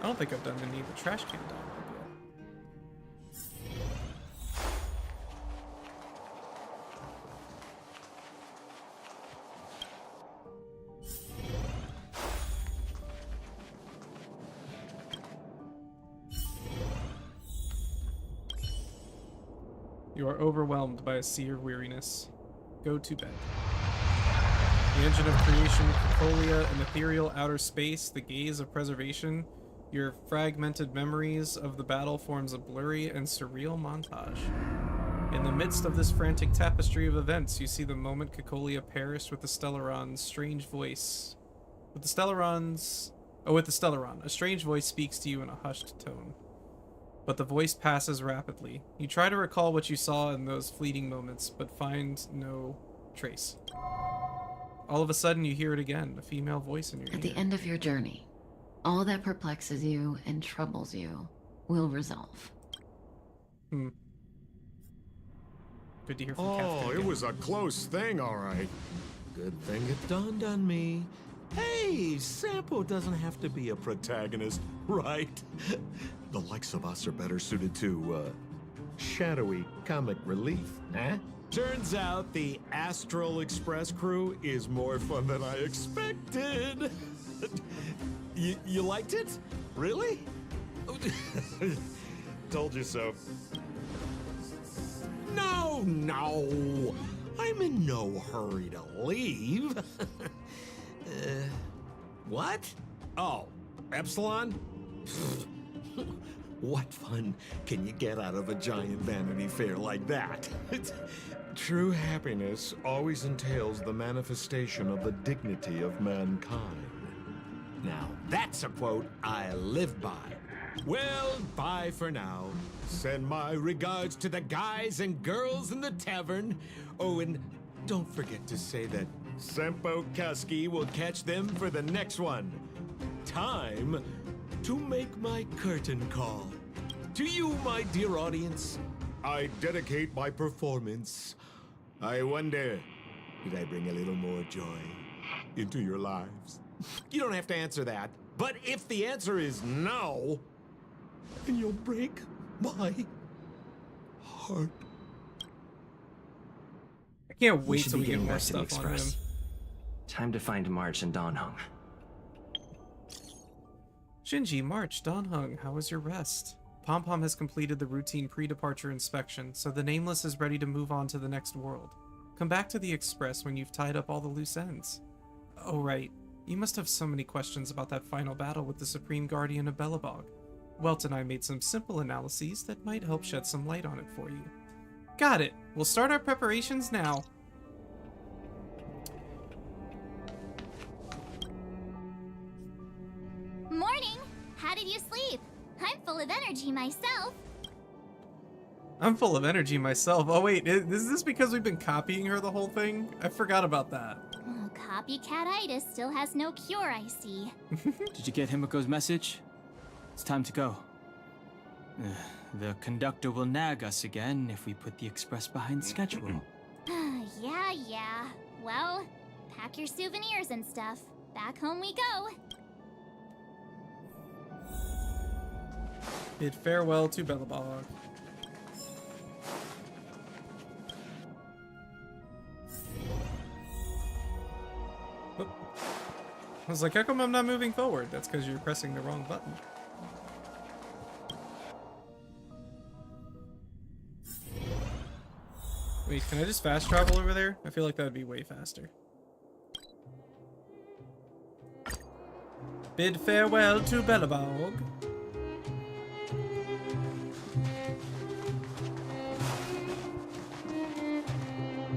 I don't think I've done any of the trash can dialogue yet. You are overwhelmed by a sea of weariness. Go to bed. The engine of creation, Cocolia, an ethereal outer space, the gaze of preservation, your fragmented memories of the battle forms a blurry and surreal montage. In the midst of this frantic tapestry of events, you see the moment Cocolia perished with the Stellaron's strange voice. With the Stellaron, a strange voice speaks to you in a hushed tone. But the voice passes rapidly. You try to recall what you saw in those fleeting moments, but find no trace. All of a sudden, you hear it again, a female voice in your ear. At the end of your journey, all that perplexes you and troubles you will resolve. Good to hear from Oh, Kafka it again. was a close thing, all right. Good thing it dawned on me. Hey, Sampo doesn't have to be a protagonist, right? The likes of us are better suited to, shadowy comic relief, eh? Turns out the Astral Express crew is more fun than I expected. You liked it? Really? Told you so. No, I'm in no hurry to leave. What? Oh, Epsilon? What fun can you get out of a giant Vanity Fair like that? True happiness always entails the manifestation of the dignity of mankind. Now, that's a quote I live by. Well, bye for now. Send my regards to the guys and girls in the tavern. Oh, and don't forget to say that Sempo Kasky will catch them for the next one. Time to make my curtain call. To you, my dear audience, I dedicate my performance. I wonder, did I bring a little more joy into your lives? You don't have to answer that, but if the answer is no, then you'll break my heart. I can't We wait should till be we get getting more back to the stuff on him. Express. Time to find March and Donhung. Shinji, March, Donhung, how was your rest? Pom-Pom has completed the routine pre-departure inspection, so the Nameless is ready to move on to the next world. Come back to the Express when you've tied up all the loose ends. Oh right, you must have so many questions about that final battle with the Supreme Guardian of Belobog. Welt and I made some simple analyses that might help shed some light on it for you. Got it! We'll start our preparations now. Morning! How did you sleep? I'm full of energy myself. I'm full of energy myself. Oh wait, is this because we've been copying her the whole thing? I forgot about that. Oh, copycatitis still has no cure, I see. Did you get Himiko's message? It's time to go. The conductor will nag us again if we put the Express behind schedule. Yeah. Well, pack your souvenirs and stuff. Back home we go. Bid farewell to Belobog. Oop. I was like, how come I'm not moving forward? That's because you're pressing the wrong button. Wait, can I just fast travel over there? I feel like that would be way faster. Bid farewell to Belobog.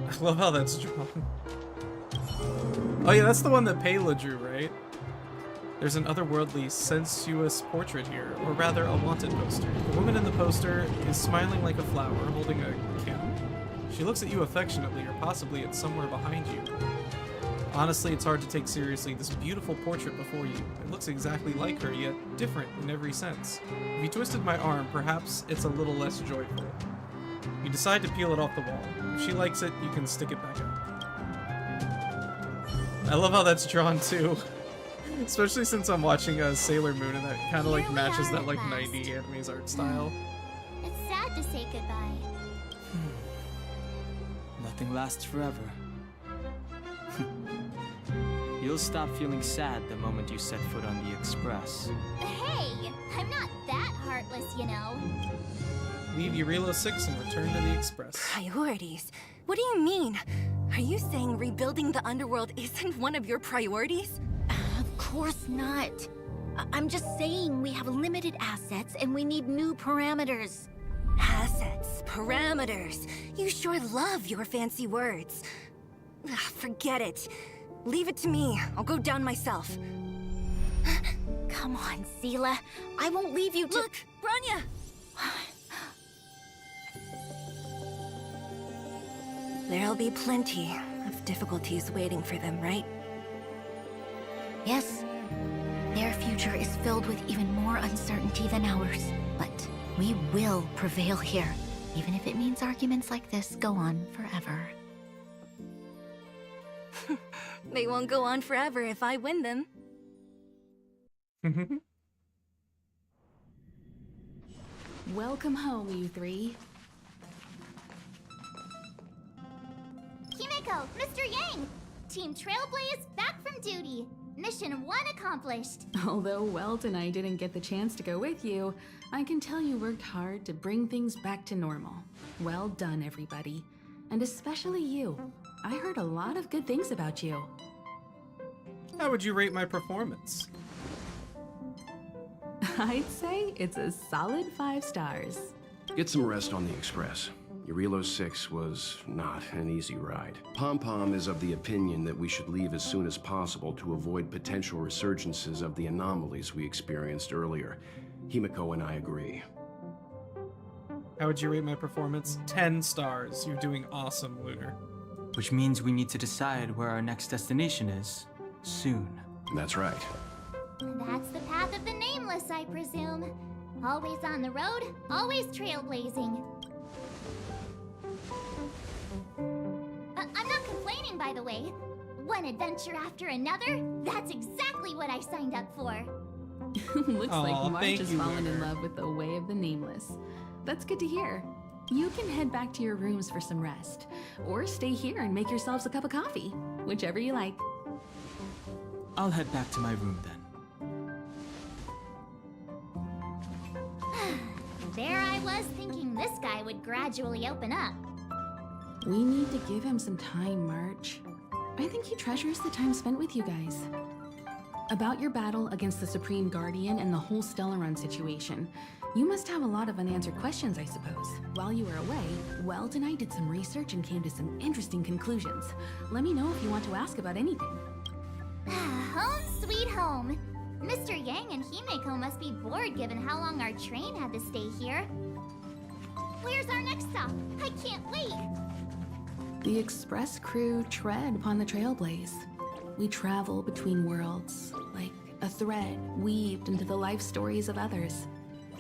I love how that's drawn. Oh yeah, that's the one that Pela drew, right? There's an otherworldly, sensuous portrait here, or rather a wanted poster. The woman in the poster is smiling like a flower, holding a candle. She looks at you affectionately, or possibly it's somewhere behind you. Honestly, it's hard to take seriously this beautiful portrait before you. It looks exactly like her, yet different in every sense. If you twisted my arm, perhaps it's a little less joyful. You decide to peel it off the wall. If she likes it, you can stick it back up. I love how that's drawn too. Especially since I'm watching Sailor Moon and that kind of like matches that like 90 anime's art style. It's sad to say goodbye. Nothing lasts forever. You'll stop feeling sad the moment you set foot on the Express. Hey, I'm not that heartless, you know. Leave Eurilo 6 and return to the Express. Priorities? What do you mean? Are you saying rebuilding the underworld isn't one of your priorities? Of course not. I'm just saying we have limited assets and we need new parameters. Assets, parameters. You sure love your fancy words. Ugh, forget it. Leave it to me. I'll go down myself. Come on, Seela. I won't leave you to— Look, Bronya! There'll be plenty of difficulties waiting for them, right? Yes. Their future is filled with even more uncertainty than ours. But we will prevail here, even if it means arguments like this go on forever. They won't go on forever if I win them. Welcome home, you three. Himiko, Mr. Yang! Team Trailblaze back from duty. Mission 1 accomplished. Although Welt and I didn't get the chance to go with you, I can tell you worked hard to bring things back to normal. Well done, everybody. And especially you. I heard a lot of good things about you. How would you rate my performance? I'd say it's a solid 5 stars. Get some rest on the Express. Eurilo 6 was not an easy ride. Pom-Pom is of the opinion that we should leave as soon as possible to avoid potential resurgences of the anomalies we experienced earlier. Himiko and I agree. How would you rate my performance? 10 stars. You're doing awesome, Lunar. Which means we need to decide where our next destination is, soon. That's right. That's the path of the Nameless, I presume. Always on the road, always trailblazing. I'm not complaining, by the way. One adventure after another, that's exactly what I signed up for. Looks like March has fallen in love with the way of the Nameless. That's good to hear. You can head back to your rooms for some rest, or stay here and make yourselves a cup of coffee, whichever you like. I'll head back to my room then. was thinking this guy would gradually open up. We need to give him some time, March. I think he treasures the time spent with you guys. About your battle against the Supreme Guardian and the whole Stellaron situation, you must have a lot of unanswered questions, I suppose. While you were away, Welt and I did some research and came to some interesting conclusions. Let me know if you want to ask about anything. Home sweet home. Mr. Yang and Himeko must be bored given how long our train had to stay here. Where's our next stop? I can't wait! The express crew tread upon the trailblaze. We travel between worlds, like a thread weaved into the life stories of others.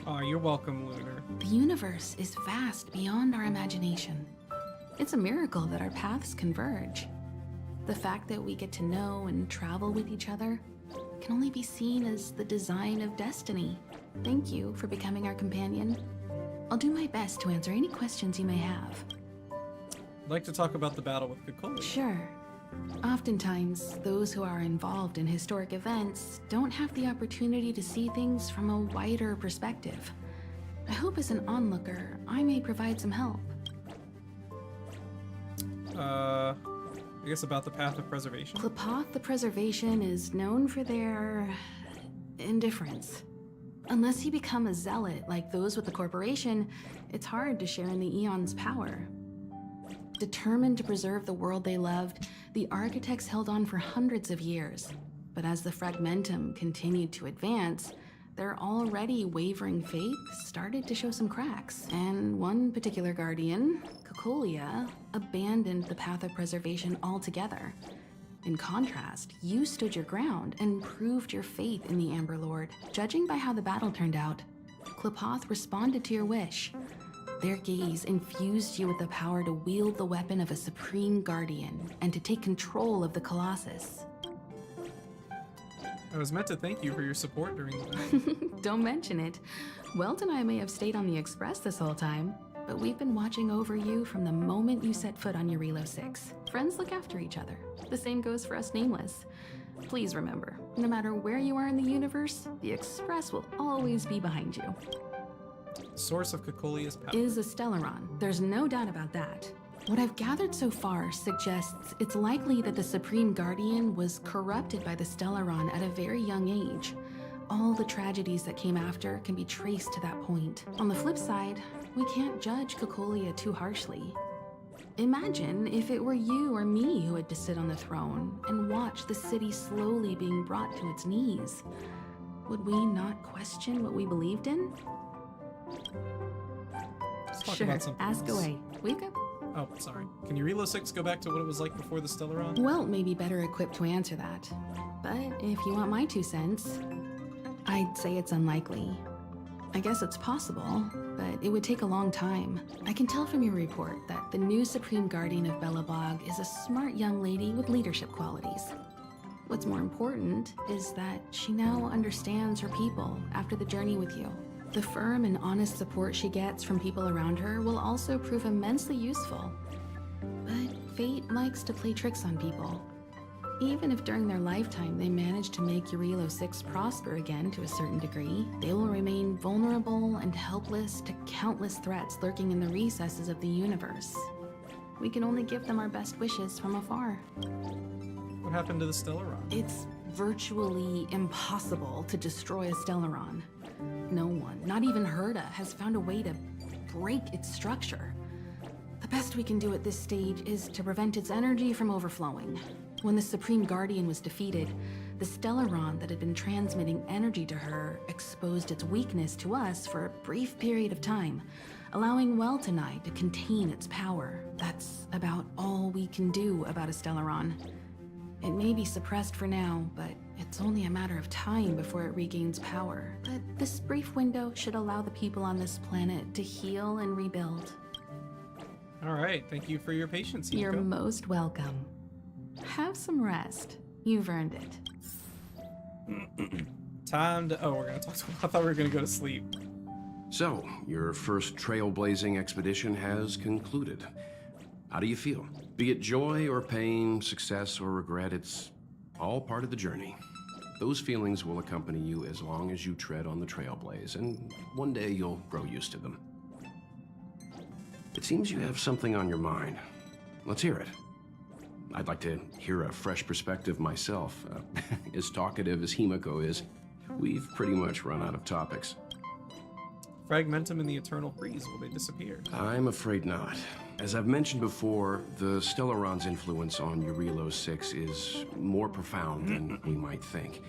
Oh, you're welcome, Lunar. The universe is vast beyond our imagination. It's a miracle that our paths converge. The fact that we get to know and travel with each other can only be seen as the design of destiny. Thank you for becoming our companion. I'll do my best to answer any questions you may have. I'd like to talk about the battle with Cocolia. Sure. Oftentimes, those who are involved in historic events don't have the opportunity to see things from a wider perspective. I hope as an onlooker, I may provide some help. I guess about the Path of Preservation. Klapoth the Preservation is known for their indifference. Unless you become a zealot like those with the corporation, it's hard to share in the Eon's power. Determined to preserve the world they loved, the architects held on for hundreds of years. But as the fragmentum continued to advance, their already wavering faith started to show some cracks. And one particular guardian, Cocolia, abandoned the Path of Preservation altogether. In contrast, you stood your ground and proved your faith in the Amber Lord. Judging by how the battle turned out, Klapoth responded to your wish. Their gaze infused you with the power to wield the weapon of a supreme guardian and to take control of the Colossus. I was meant to thank you for your support during the battle. Don't mention it. Welt and I may have stayed on the Express this whole time, but we've been watching over you from the moment you set foot on Eurilo 6. Friends look after each other. The same goes for us Nameless. Please remember, no matter where you are in the universe, the Express will always be behind you. Source of Cocolia's power Is a Stellaron. There's no doubt about that. What I've gathered so far suggests it's likely that the Supreme Guardian was corrupted by the Stellaron at a very young age. All the tragedies that came after can be traced to that point. On the flip side, we can't judge Cocolia too harshly. Imagine if it were you or me who had to sit on the throne and watch the city slowly being brought to its knees. Would we not question what we believed in? Let's talk Sure, about something ask else. away. We've got... Oh, sorry. Can Eurilo 6 go back to what it was like before the Stellaron? Welt may be better equipped to answer that. But if you want my 2 cents, I'd say it's unlikely. I guess it's possible, but it would take a long time. I can tell from your report that the new Supreme Guardian of Belobog is a smart young lady with leadership qualities. What's more important is that she now understands her people after the journey with you. The firm and honest support she gets from people around her will also prove immensely useful. But fate likes to play tricks on people. Even if during their lifetime they manage to make Eurilo 6 prosper again to a certain degree, they will remain vulnerable and helpless to countless threats lurking in the recesses of the universe. We can only give them our best wishes from afar. What happened to the Stellaron? It's virtually impossible to destroy a Stellaron. No one, not even Herda, has found a way to break its structure. The best we can do at this stage is to prevent its energy from overflowing. When the Supreme Guardian was defeated, the Stellaron that had been transmitting energy to her exposed its weakness to us for a brief period of time, allowing Welt and I to contain its power. That's about all we can do about a Stellaron. It may be suppressed for now, but it's only a matter of time before it regains power. But this brief window should allow the people on this planet to heal and rebuild. All right, thank you for your patience, You're Himeko. most welcome. Have some rest. You've earned it. Time to... Oh, we're gonna talk to... I thought we were gonna go to sleep. So, your first trailblazing expedition has concluded. How do you feel? Be it joy or pain, success or regret, it's all part of the journey. Those feelings will accompany you as long as you tread on the trailblaze, and one day you'll grow used to them. It seems you have something on your mind. Let's hear it. I'd like to hear a fresh perspective myself. As talkative as Himiko is, we've pretty much run out of topics. Fragmentum and the Eternal Freeze, will they disappear? I'm afraid not. As I've mentioned before, the Stellaron's influence on Eurilo 6 is more profound than we might think.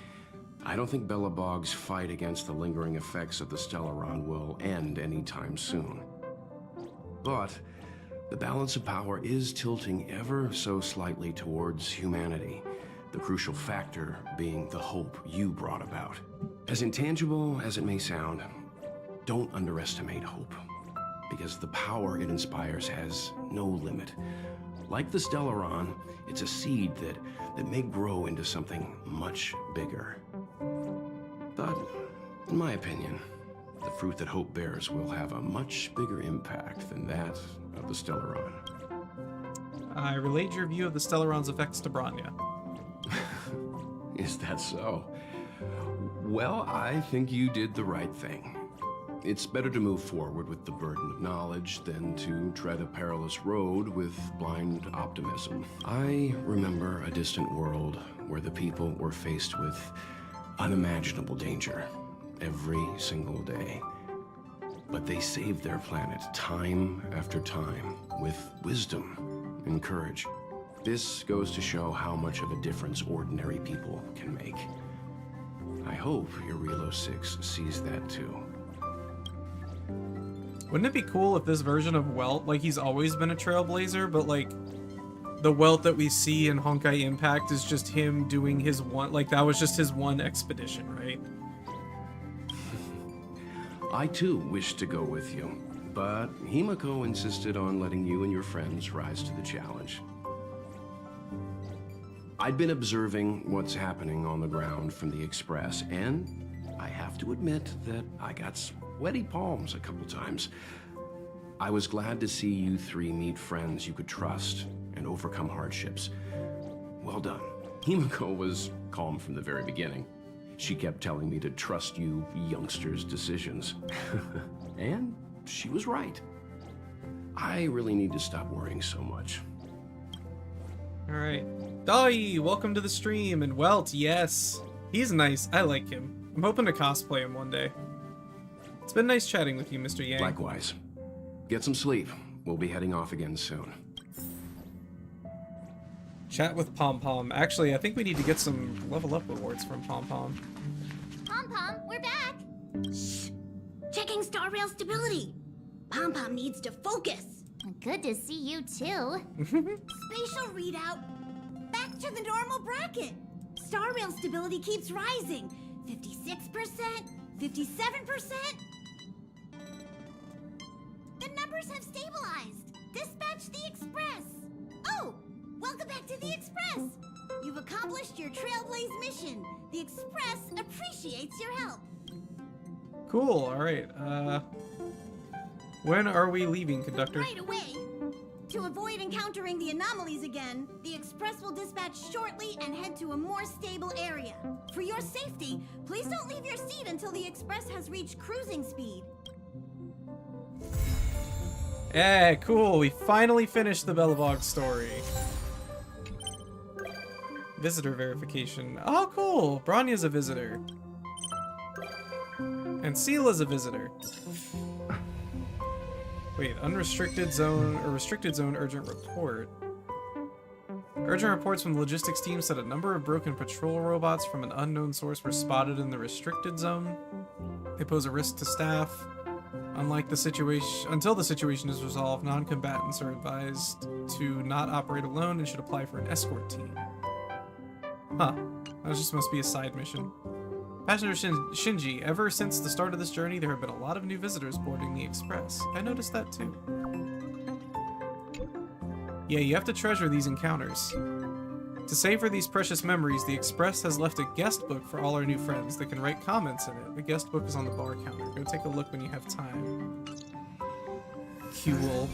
I don't think Belobog's fight against the lingering effects of the Stellaron will end anytime soon. But the balance of power is tilting ever so slightly towards humanity, the crucial factor being the hope you brought about. As intangible as it may sound, don't underestimate hope, because the power it inspires has no limit. Like the Stellaron, it's a seed that may grow into something much bigger. But, in my opinion, the fruit that hope bears will have a much bigger impact than that of the Stellaron. I relayed your view of the Stellaron's effects to Bronya. Is that so? Well, I think you did the right thing. It's better to move forward with the burden of knowledge than to tread a perilous road with blind optimism. I remember a distant world where the people were faced with unimaginable danger every single day. But they saved their planet time after time with wisdom and courage. This goes to show how much of a difference ordinary people can make. I hope Eurilo 6 sees that too. Wouldn't it be cool if this version of Welt, like, he's always been a trailblazer, but like the Welt that we see in Honkai Impact is just him doing his one, like that was just his one expedition, right? I too wished to go with you, but Himiko insisted on letting you and your friends rise to the challenge. I'd been observing what's happening on the ground from the Express, and I have to admit that I got sweaty palms a couple times. I was glad to see you three meet friends you could trust and overcome hardships. Well done. Himiko was calm from the very beginning. She kept telling me to trust you youngsters' decisions. And she was right. I really need to stop worrying so much. Alright. Dai, welcome to the stream, and Welt, yes. He's nice, I like him. I'm hoping to cosplay him one day. It's been nice chatting with you, Mr. Yang. Likewise. Get some sleep. We'll be heading off again soon. Chat with Pom Pom. Actually, I think we need to get some level up rewards from Pom Pom. Pom Pom, we're back! Shh! Checking star rail stability! Pom Pom needs to focus! Good to see you too. Spatial readout. Back to the normal bracket. Star rail stability keeps rising. 56%, 57%. The numbers have stabilized. Dispatch the Express. Oh, welcome back to the Express. You've accomplished your Trailblaze mission. The Express appreciates your help. Cool, alright. When are we leaving, conductor? Right away. To avoid encountering the anomalies again, the Express will dispatch shortly and head to a more stable area. For your safety, please don't leave your seat until the Express has reached cruising speed. Yeah, cool. We finally finished the Belobog story. Visitor verification. Oh, cool. Bronya's a visitor. And Seela's a visitor. Wait, unrestricted zone or restricted zone urgent report. Urgent reports from the logistics team said a number of broken patrol robots from an unknown source were spotted in the restricted zone. They pose a risk to staff. Until the situation is resolved, non-combatants are advised to not operate alone and should apply for an escort team. Huh. That just must be a side mission. Passenger Shinji, ever since the start of this journey, there have been a lot of new visitors boarding the Express. I noticed that too. Yeah, you have to treasure these encounters. To savor these precious memories, the Express has left a guest book for all our new friends. They can write comments in it. The guest book is on the bar counter. Go take a look when you have time. Cool.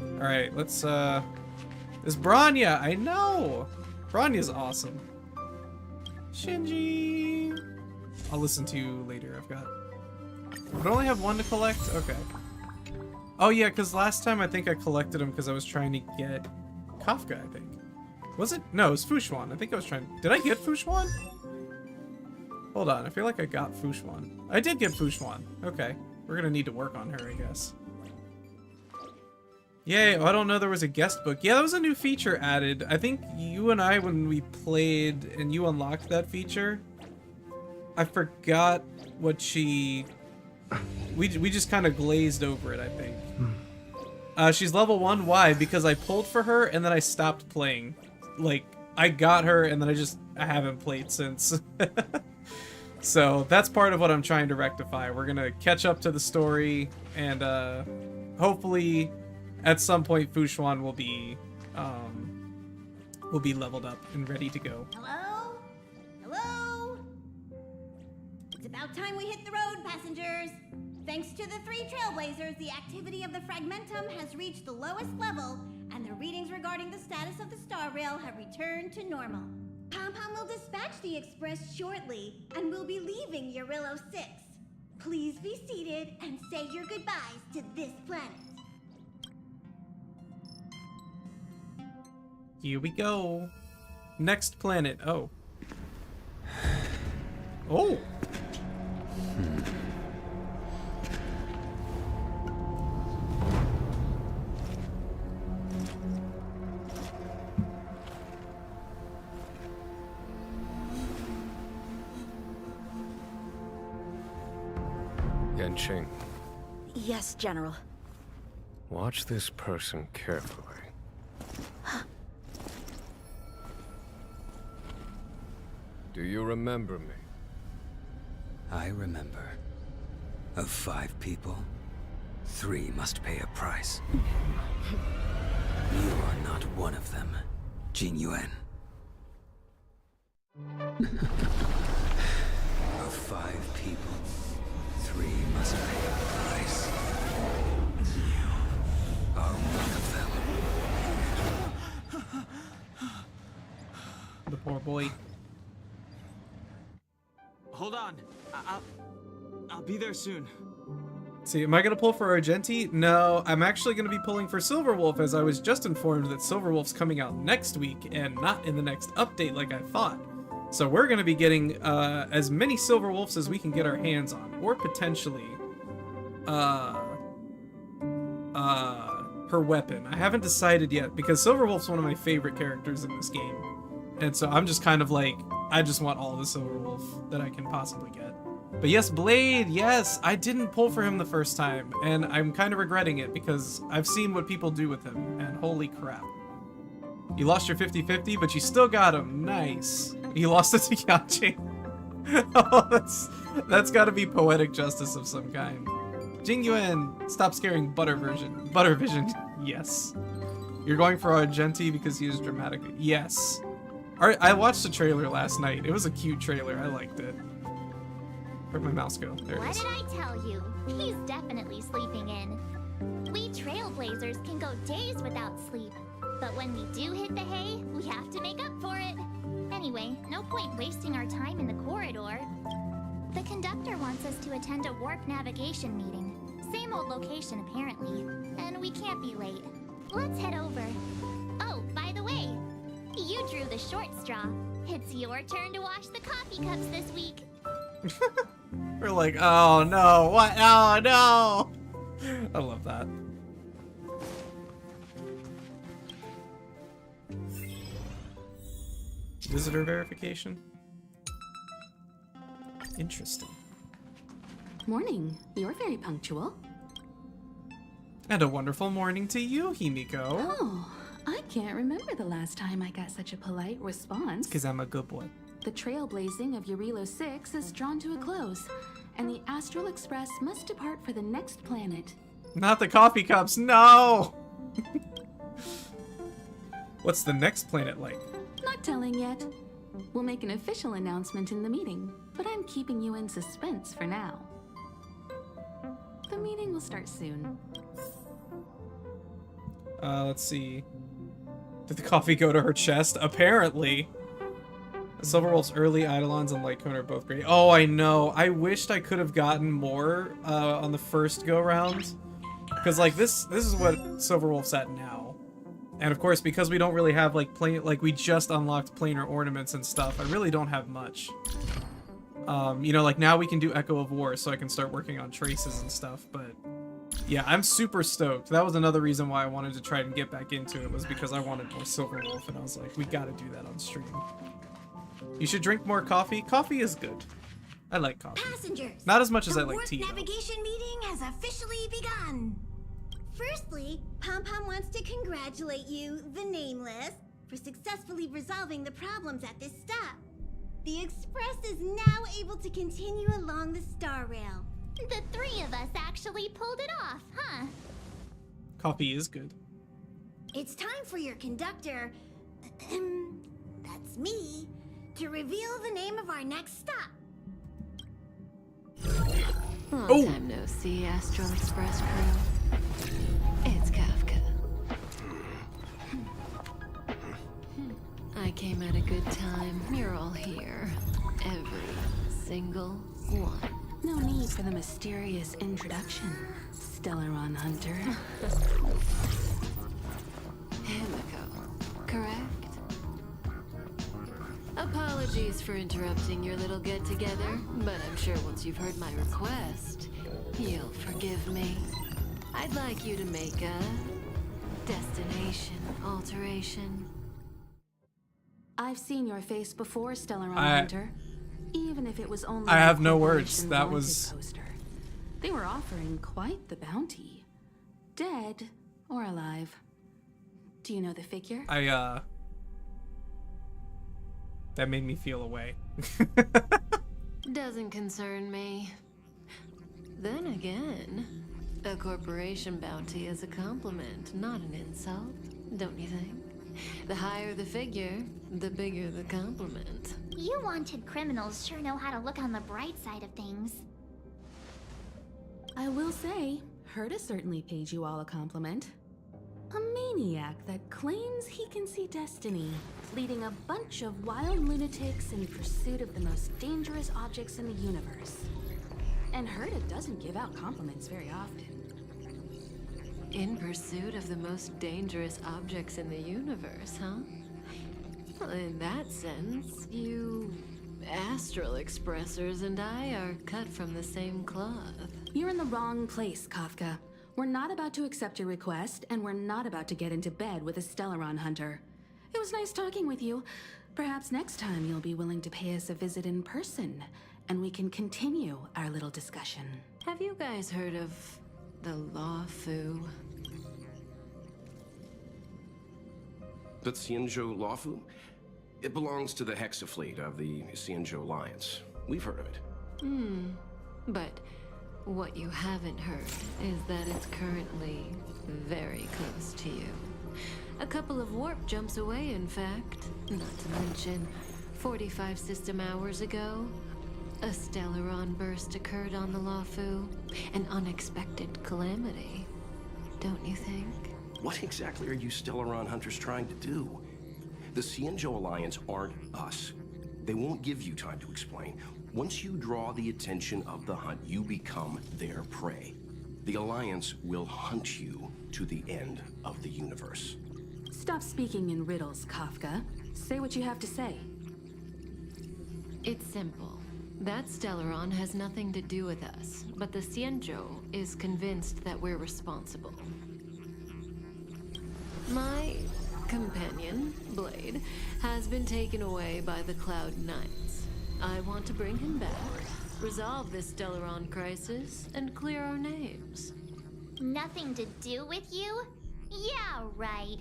Alright, let's, It's Bronya! I know! Bronya's awesome. Shinji! I'll listen to you later. I only have one to collect? Okay. Oh yeah, because last time I think I collected them because I was trying to get Kafka, I think. Was it? No, it was Fushuan. I think I was trying... Did I get Fushuan? Hold on, I feel like I got Fushuan. I did get Fushuan. Okay. We're gonna need to work on her, I guess. Yay, I don't know there was a guest book. Yeah, that was a new feature added. I think you and I, when we played and you unlocked that feature, I forgot what she... We just kind of glazed over it, I think. She's level 1. Why? Because I pulled for her and then I stopped playing. Like, I got her and then I haven't played since. So that's part of what I'm trying to rectify. We're gonna catch up to the story and hopefully at some point Fushuan will be leveled up and ready to go. Hello? Hello? It's about time we hit the road, passengers. Thanks to the 3 Trailblazers, the activity of the Fragmentum has reached the lowest level, and the readings regarding the status of the Star Rail have returned to normal. Pom-Pom will dispatch the Express shortly, and we'll be leaving Eurillo 6. Please be seated and say your goodbyes to this planet. Here we go. Next planet. Oh. Oh. Yanqing, Yes, General. watch this person carefully. Do you remember me? I remember. Of 5 people, 3 must pay a price. You are not one of them, Jing Yuan. Of 5 people, 3 must pay a price. You are one of them. The poor boy. Hold on. I'll be there soon. See, am I gonna pull for Argenti? No, I'm actually gonna be pulling for Silverwolf, as I was just informed that Silverwolf's coming out next week and not in the next update like I thought. So we're gonna be getting as many Silverwolves as we can get our hands on, or potentially her weapon. I haven't decided yet because Silverwolf's one of my favorite characters in this game, and so I'm just kind of like, I just want all the Silverwolf that I can possibly get. But yes, Blade, yes, I didn't pull for him the first time, and I'm kind of regretting it because I've seen what people do with him, and holy crap. You lost your 50-50, but you still got him. Nice. You lost it to Yanqing. Oh, that's gotta be poetic justice of some kind. Jing Yuan, stop scaring Buttervision. Yes. You're going for Argenti because he is dramatic. Yes. I watched the trailer last night. It was a cute trailer. I liked it. Where'd my mouse go? There it What is. did I tell you? He's definitely sleeping in. We Trailblazers can go days without sleep, but when we do hit the hay, we have to make up for it. Anyway, no point wasting our time in the corridor. The conductor wants us to attend a warp navigation meeting. Same old location, apparently, and we can't be late. Let's head over. Oh, by the way, you drew the short straw. It's your turn to wash the coffee cups this week. We're like, oh no, what? Oh no! I love that. Visitor verification? Interesting. Morning. You're very punctual. And a wonderful morning to you, Himiko. Oh, I can't remember the last time I got such a polite response. Because I'm a good boy. The trailblazing of Eurillo 6 is drawn to a close, and the Astral Express must depart for the next planet. Not the coffee cups, no! What's the next planet like? Not telling yet. We'll make an official announcement in the meeting, but I'm keeping you in suspense for now. The meeting will start soon. Let's see. Did the coffee go to her chest? Apparently. Silverwolf's early Eidolons and Lightcone are both great. Oh, I know. I wished I could have gotten more on the first go-round. Because like this is what Silverwolf's at now. And of course, because we don't really have like we just unlocked planar ornaments and stuff, I really don't have much. You know, like now we can do Echo of War, so I can start working on traces and stuff, but yeah, I'm super stoked. That was another reason why I wanted to try and get back into it, was because I wanted more Silverwolf, and I was like, we gotta do that on stream. You should drink more coffee. Coffee is good. I like coffee. Passengers, not as much as I the like warp tea, though. navigation meeting has officially begun. Firstly, Pom Pom wants to congratulate you, the Nameless, for successfully resolving the problems at this stop. The Express is now able to continue along the Star Rail. The three of us actually pulled it off, huh? Coffee is good. It's time for your conductor, that's me, to reveal the name of our next stop. Long time no see, Astral Express crew. It's Kafka. I came at a good time. You're all here. Every single one. No need for the mysterious introduction, Stellaron Hunter. Himiko, correct? Apologies for interrupting your little get-together, but I'm sure once you've heard my request, you'll forgive me. I'd like you to make a destination alteration. I've seen your face before, Stellaron Hunter. Even if it was only I have no words. corporation That wanted was... poster. They were offering quite the bounty. Dead or alive. Do you know the figure? That made me feel away. Doesn't concern me. Then again, a corporation bounty is a compliment, not an insult, don't you think? The higher the figure, the bigger the compliment. You wanted criminals sure know how to look on the bright side of things. I will say, Herta certainly paid you all a compliment. A maniac that claims he can see destiny, leading a bunch of wild lunatics in pursuit of the most dangerous objects in the universe. And Herta doesn't give out compliments very often. In pursuit of the most dangerous objects in the universe, huh? Well, in that sense, you Astral Expressers and I are cut from the same cloth. You're in the wrong place, Kafka. We're not about to accept your request, and we're not about to get into bed with a Stellaron Hunter. It was nice talking with you. Perhaps next time you'll be willing to pay us a visit in person, and we can continue our little discussion. Have you guys heard of the Law Fu? The Xianzhou Lawfu? It belongs to the Hexafleet of the Xianzhou Alliance. We've heard of it. But what you haven't heard is that it's currently very close to you. A couple of warp jumps away, in fact. Not to mention, 45 system hours ago, a Stellaron burst occurred on the Lawfu. An unexpected calamity. Don't you think? What exactly are you Stellaron Hunters trying to do? The Xianzhou Alliance aren't us. They won't give you time to explain. Once you draw the attention of the hunt, you become their prey. The Alliance will hunt you to the end of the universe. Stop speaking in riddles, Kafka. Say what you have to say. It's simple. That Stellaron has nothing to do with us, but the Xianzhou is convinced that we're responsible. My companion, Blade, has been taken away by the Cloud Knights. I want to bring him back, resolve this Stellaron crisis, and clear our names. Nothing to do with you? Yeah, right.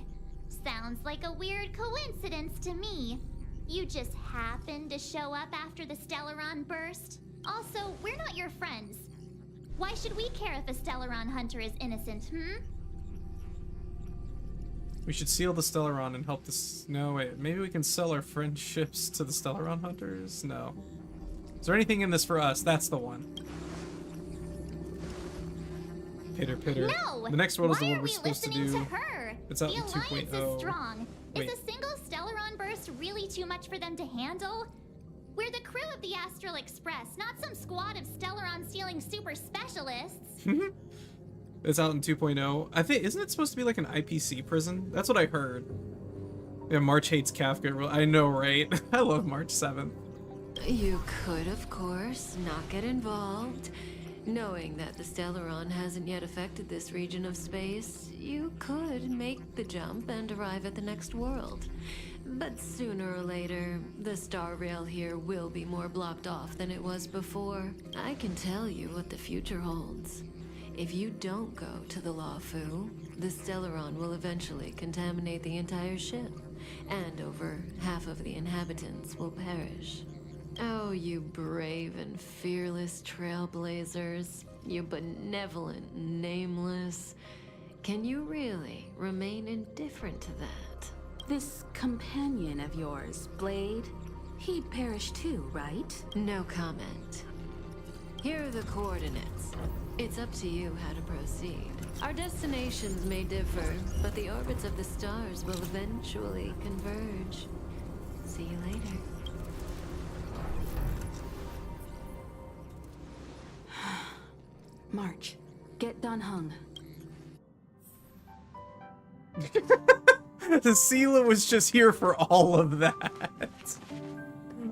Sounds like a weird coincidence to me. You just happened to show up after the Stellaron burst? Also, we're not your friends. Why should we care if a Stellaron hunter is innocent, We should seal the Stellaron and help this. No, wait. Maybe we can sell our friendships to the Stellaron hunters? No. Is there anything in this for us? That's the one. Pitter pitter. No! The next world is the Why one are we're we supposed to listening do. to her? It's out the in Alliance 2.0. is strong. Wait. Is a single Stellaron burst really too much for them to handle? We're the crew of the Astral Express, not some squad of Stellaron-stealing super specialists. It's out in 2.0. I think, isn't it supposed to be like an IPC prison? That's what I heard. Yeah, March hates Kafka. I know, right? I love March 7th. You could, of course, not get involved. Knowing that the Stellaron hasn't yet affected this region of space, you could make the jump and arrive at the next world. But sooner or later, the star rail here will be more blocked off than it was before. I can tell you what the future holds. If you don't go to the Lafu, the Stellaron will eventually contaminate the entire ship, and over half of the inhabitants will perish. Oh, you brave and fearless trailblazers, you benevolent nameless. Can you really remain indifferent to that? This companion of yours, Blade, he perished too, right? No comment. Here are the coordinates. It's up to you how to proceed. Our destinations may differ, but the orbits of the stars will eventually converge. See you later. March, get done hung. The Sela was just here for all of that.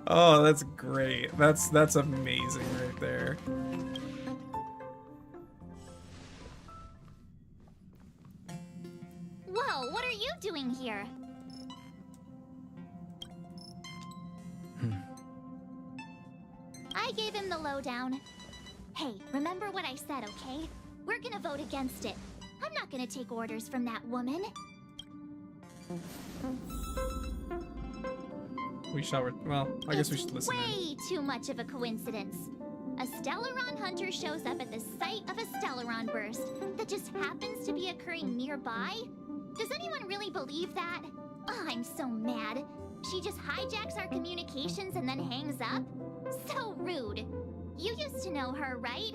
Oh, that's great. That's amazing right there. Whoa, what are you doing here? I gave him the lowdown. Hey, remember what I said, okay? We're gonna vote against it. I'm not gonna take orders from that woman. We shall. Well, I guess we should listen. Way too much of a coincidence. A Stellaron hunter shows up at the site of a Stellaron burst that just happens to be occurring nearby? Does anyone really believe that? Oh, I'm so mad. She just hijacks our communications and then hangs up? So rude. You used to know her, right?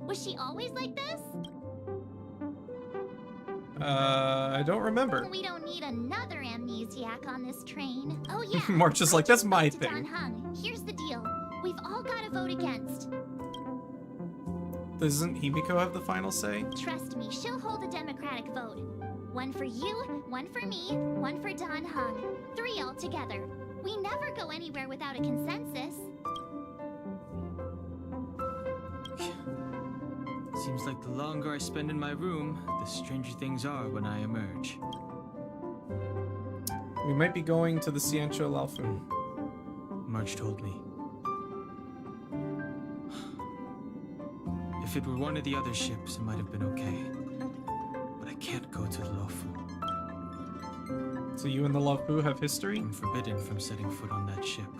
Was she always like this? I don't remember. We don't need another amnesiac on this train. Oh yeah. March is like, that's my Don thing. Hung. Here's the deal. We've all got to vote against. Doesn't Himiko have the final say? Trust me, she'll hold a democratic vote. One for you, one for me, one for Don Hung. 3 all together. We never go anywhere without a consensus. Seems like the longer I spend in my room, the stranger things are when I emerge. We might be going to the Ciencio Laofu. March told me. If it were one of the other ships, it might have been okay. But I can't go to the Laofu. So you and the Laofu have history? I'm forbidden from setting foot on that ship.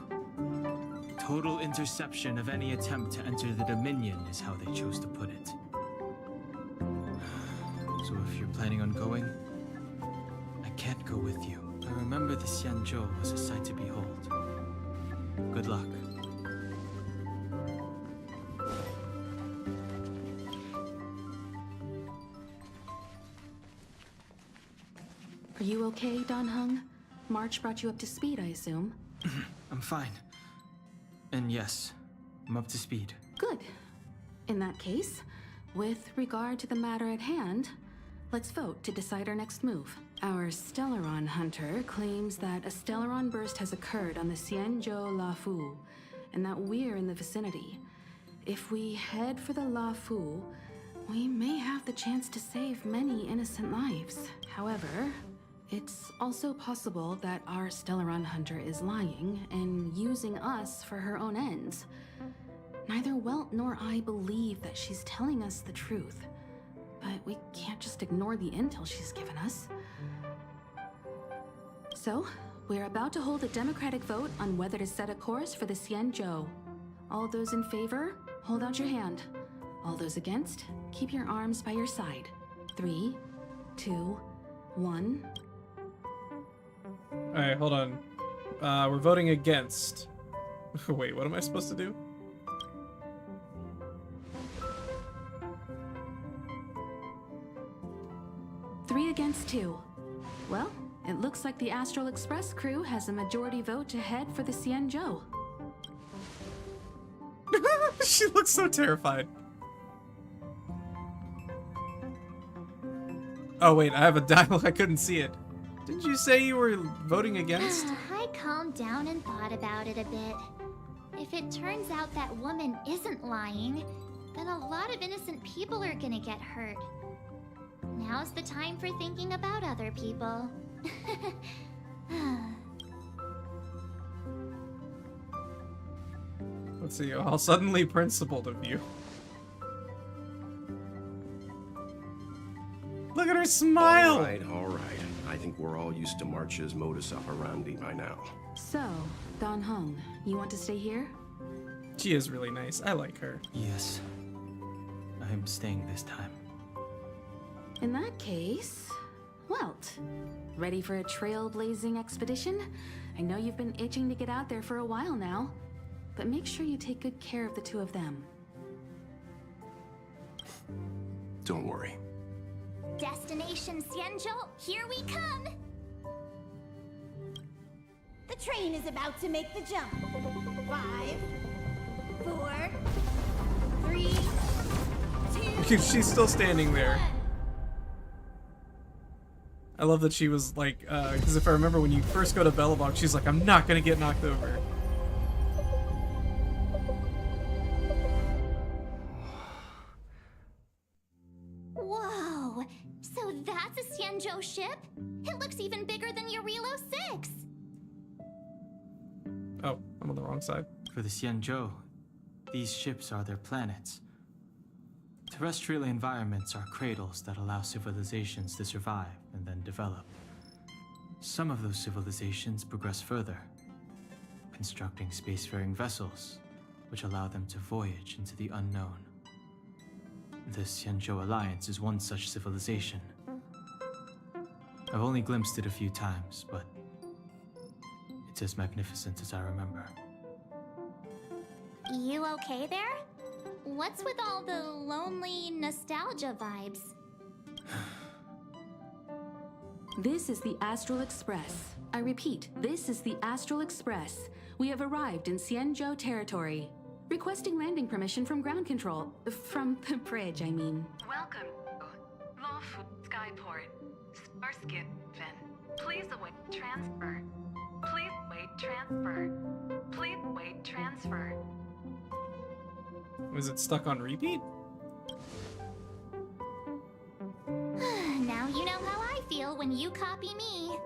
Total interception of any attempt to enter the Dominion is how they chose to put it. So if you're planning on going, I can't go with you. I remember the Xianzhou was a sight to behold. Good luck. Are you okay, Don Hung? March brought you up to speed, I assume? I'm fine. And yes, I'm up to speed. Good. In that case, with regard to the matter at hand, let's vote to decide our next move. Our Stellaron hunter claims that a Stellaron burst has occurred on the Ciencio Laofu, and that we're in the vicinity. If we head for the Laofu, we may have the chance to save many innocent lives. However, it's also possible that our Stellaron hunter is lying and using us for her own ends. Neither Welt nor I believe that she's telling us the truth, but we can't just ignore the intel she's given us. So, we're about to hold a democratic vote on whether to set a course for the Xianzhou. All those in favor, hold out your hand. All those against, keep your arms by your side. 3, 2, 1. Alright, hold on. We're voting against. Wait, what am I supposed to do? Three against 2. Well, it looks like the Astral Express crew has a majority vote to head for the Xianzhou. She looks so terrified. Oh wait, I have a dial. I couldn't see it. Didn't you say you were voting against? I calmed down and thought about it a bit. If it turns out that woman isn't lying, then a lot of innocent people are gonna get hurt. Now's the time for thinking about other people. Let's see, how suddenly principled of you. Look at her smile! All right. I think we're all used to March's modus operandi by now. So, Don Hung, you want to stay here? She is really nice. I like her. Yes. I'm staying this time. In that case, Welt, ready for a trailblazing expedition? I know you've been itching to get out there for a while now, but make sure you take good care of the two of them. Don't worry. Destination Xianzhou, here we come! The train is about to make the jump. 5, 4, 3, 2. She's still standing there. I love that she was like, because if I remember when you first go to Belobog, she's like, I'm not gonna get knocked over. Whoa! So that's a Xianzhou ship? It looks even bigger than Eurilo 6! Oh, I'm on the wrong side. For the Xianzhou, these ships are their planets. Terrestrial environments are cradles that allow civilizations to survive and then develop. Some of those civilizations progress further, constructing spacefaring vessels, which allow them to voyage into the unknown. The Xianzhou Alliance is one such civilization. I've only glimpsed it a few times, but it's as magnificent as I remember. You okay there? What's with all the lonely nostalgia vibes? This is the Astral Express. I repeat, this is the Astral Express. We have arrived in Xianzhou territory. Requesting landing permission from ground control. From the bridge, I mean. Welcome to Lawful Skyport. Starskin Fin. Please await transfer. Please wait transfer. Please wait transfer. Was it stuck on repeat? Now you know how I feel when you copy me.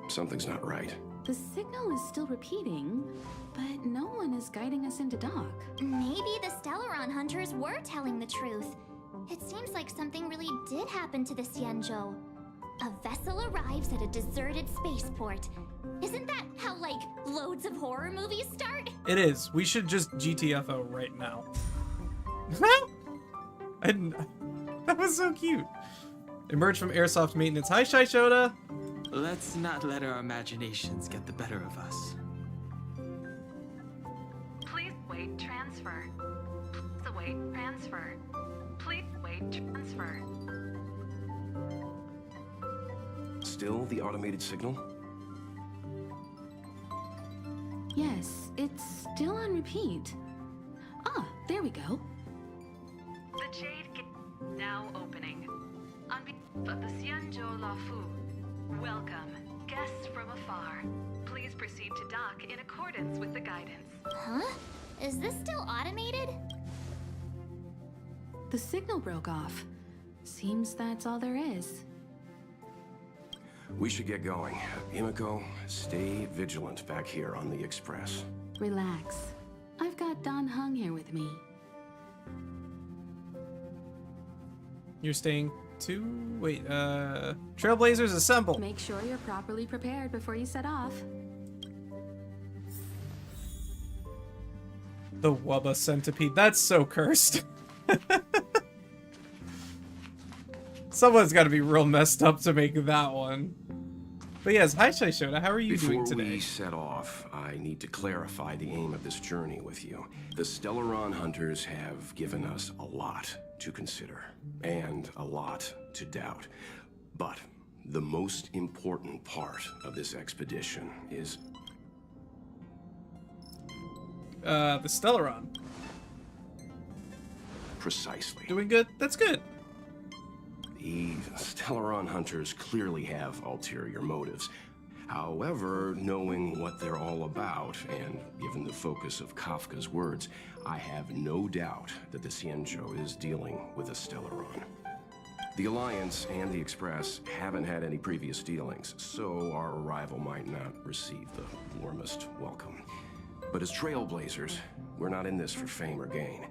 Something's not right. The signal is still repeating, but no one is guiding us into dock. Maybe the Stellaron hunters were telling the truth. It seems like something really did happen to the Xianzhou. A vessel arrives at a deserted spaceport. Isn't that how, like, loads of horror movies start? It is. We should just GTFO right now. That was so cute. Emerge from airsoft maintenance. Hi, Shai Shoda. Let's not let our imaginations get the better of us. Please wait transfer. Please await transfer. Please wait transfer. Still the automated signal? Yes, it's still on repeat. Ah, there we go. The Jade Gate now opening. On behalf of the Xianzhou Lafu, welcome, guests from afar. Please proceed to dock in accordance with the guidance. Huh? Is this still automated? The signal broke off. Seems that's all there is. We should get going. Himiko, stay vigilant back here on the Express. Relax. I've got Don Hung here with me. You're staying too? Wait, Trailblazers assemble! Make sure you're properly prepared before you set off. The Wubba Centipede. That's so cursed. Someone's got to be real messed up to make that one. But yes, hi Shai Shoda, how are you doing today? Before we set off, I need to clarify the aim of this journey with you. The Stellaron hunters have given us a lot to consider, and a lot to doubt. But the most important part of this expedition is... the Stellaron. Precisely. Doing good? That's good. The Stellaron hunters clearly have ulterior motives. However, knowing what they're all about, and given the focus of Kafka's words, I have no doubt that the Xianzhou is dealing with a Stellaron. The Alliance and the Express haven't had any previous dealings, so our arrival might not receive the warmest welcome. But as trailblazers, we're not in this for fame or gain.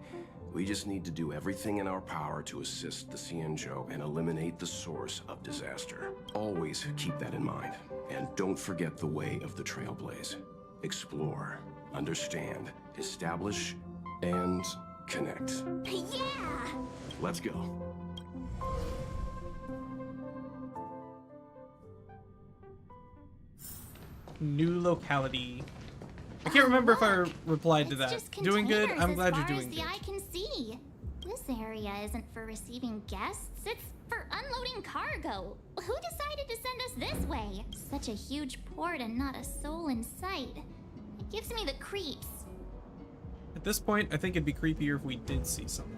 We just need to do everything in our power to assist the Xianzhou and eliminate the source of disaster. Always keep that in mind. And don't forget the way of the Trailblaze. Explore, understand, establish, and connect. Yeah! Let's go. New locality. I can't remember if I replied to that. Doing good? I'm glad you're doing good. As the eye can see. This area isn't for receiving guests, it's for unloading cargo. Who decided to send us this way? Such a huge port and not a soul in sight. It gives me the creeps. At this point, I think it'd be creepier if we did see someone.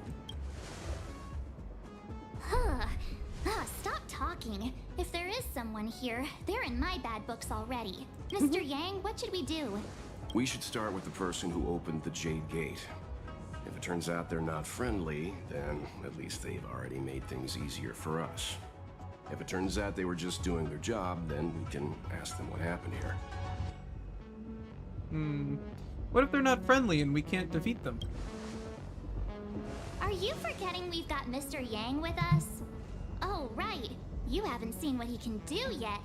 Stop talking. If there is someone here, they're in my bad books already. Mr. Yang, what should we do? We should start with the person who opened the Jade Gate. If it turns out they're not friendly, then at least they've already made things easier for us. If it turns out they were just doing their job, then we can ask them what happened here. What if they're not friendly and we can't defeat them? Are you forgetting we've got Mr. Yang with us? Oh, right. You haven't seen what he can do yet.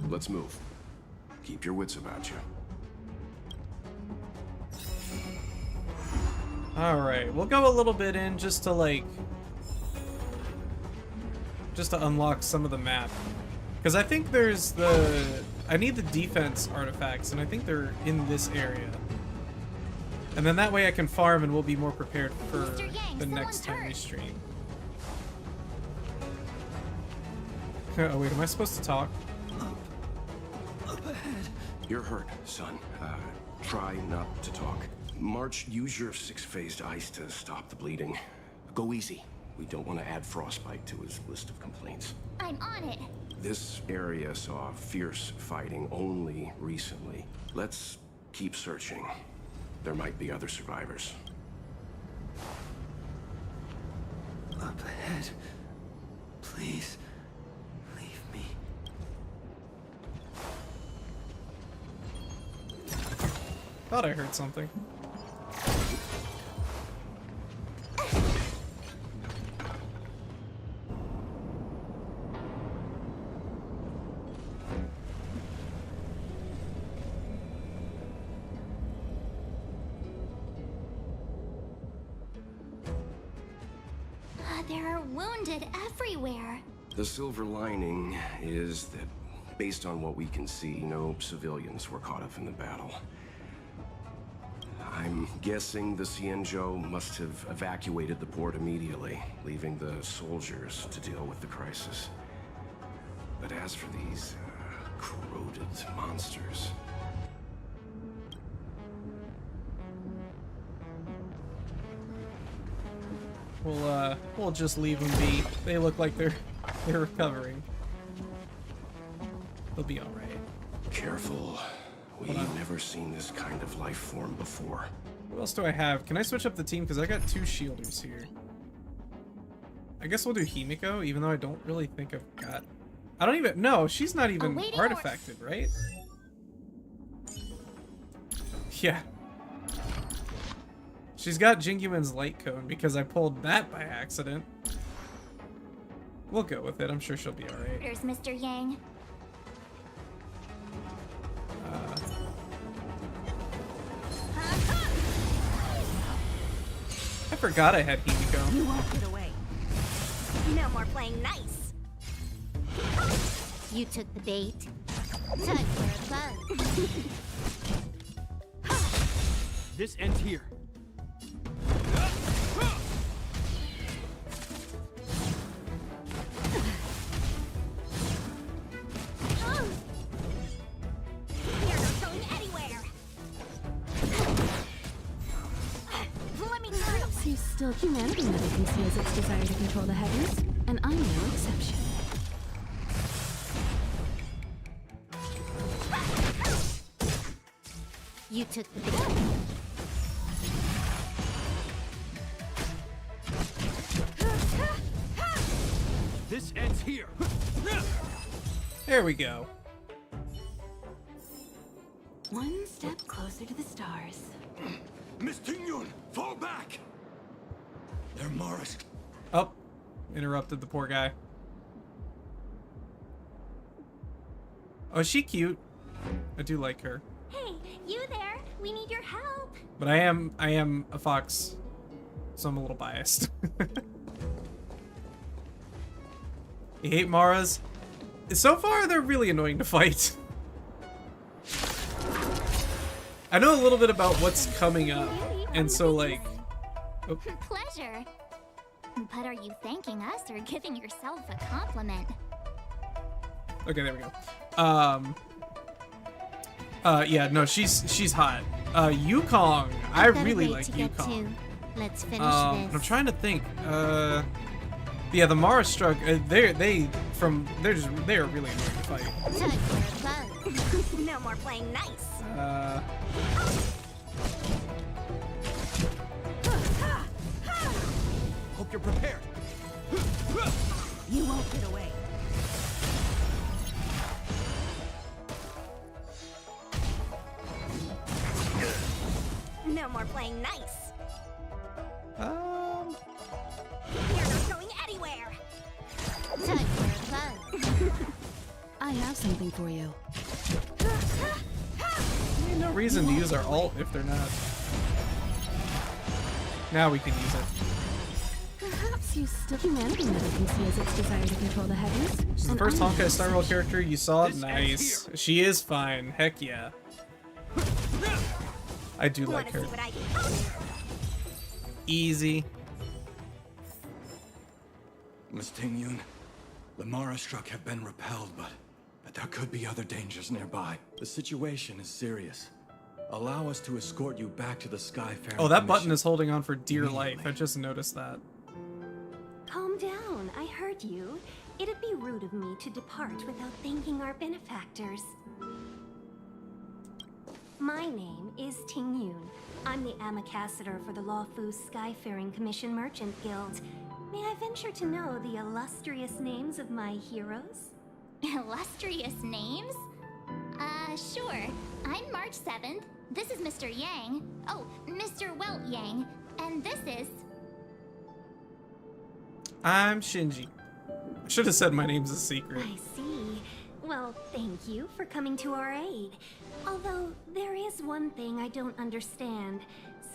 Let's move. Keep your wits about you. Alright, we'll go a little bit in just to unlock some of the map. Because I think there's I need the defense artifacts, and I think they're in this area. And then that way I can farm and we'll be more prepared for the next time we stream. Oh wait, am I supposed to talk? Up ahead. You're hurt, son. Try not to talk. March, use your six-phased ice to stop the bleeding. Go easy. We don't want to add frostbite to his list of complaints. I'm on it. This area saw fierce fighting only recently. Let's keep searching. There might be other survivors. Up ahead. Please. Leave me. Thought I heard something. There are wounded everywhere. The silver lining is that, based on what we can see, no civilians were caught up in the battle. I'm guessing the Xianzhou must have evacuated the port immediately, leaving the soldiers to deal with the crisis. But as for these corroded monsters... We'll just leave them be. They look like they're recovering. They'll be all right. Careful. We've never seen this kind of life form before. What else do I have? Can I switch up the team? Because I got 2 shielders here. I guess we'll do Himiko, even though I don't really think I've got... I don't even... No, she's not even artifacted, right? Yeah. She's got Jingyuen's light cone because I pulled that by accident. We'll go with it. I'm sure she'll be alright. There's Mr. Yang. I forgot I had Himiko. You won't get away. No more playing nice. You took the bait. Time for a bug. This ends here. You're not going anywhere. Let me turn. you still humanity never conceals its desire to control the heavens, and I'm no exception. You took the big one. This ends here. There we go. One step closer to the stars. Miss Tingyun, fall back! They're Morris. Oh, interrupted the poor guy. Oh, is she cute? I do like her. Hey, you there? We need your help. But I am a fox, so I'm a little biased. You hate Maras? So far, they're really annoying to fight. I know a little bit about what's coming up, and so like... Oh. Pleasure. But are you thanking us or giving yourself a compliment? Okay, there we go. Yeah, no, she's hot. Yukong, I really like Yukong. Let's finish I'm trying to think. Yeah, the Mara Struck, they are really annoying to fight. No more playing nice. Hope you're prepared. You won't get away. No more playing nice. You're not going anywhere. I have something for you. Ain't no reason to use our ult if they're not. Now we can use it. Perhaps you still humanity never conceals its desire to control the heavens. This is the first Honkai Star Rail character you saw? Nice. She is fine. Heck yeah. I do like her. Easy. Miss Tingyun, the Mara Struck have been repelled, but there could be other dangers nearby. The situation is serious. Allow us to escort you back to the Skyfaring Oh, that button Commission. is holding on for dear life. I just noticed that. Calm down, I heard you. It'd be rude of me to depart without thanking our benefactors. My name is Tingyun. I'm the Ambassador for the Lawfu Skyfaring Commission Merchant Guild. May I venture to know the illustrious names of my heroes? Illustrious names? Sure. I'm March 7th. This is Mr. Yang. Oh, Mr. Welt Yang. And this is... I'm Shinji. I should have said my name's a secret. I see. Well, thank you for coming to our aid. Although, there is one thing I don't understand.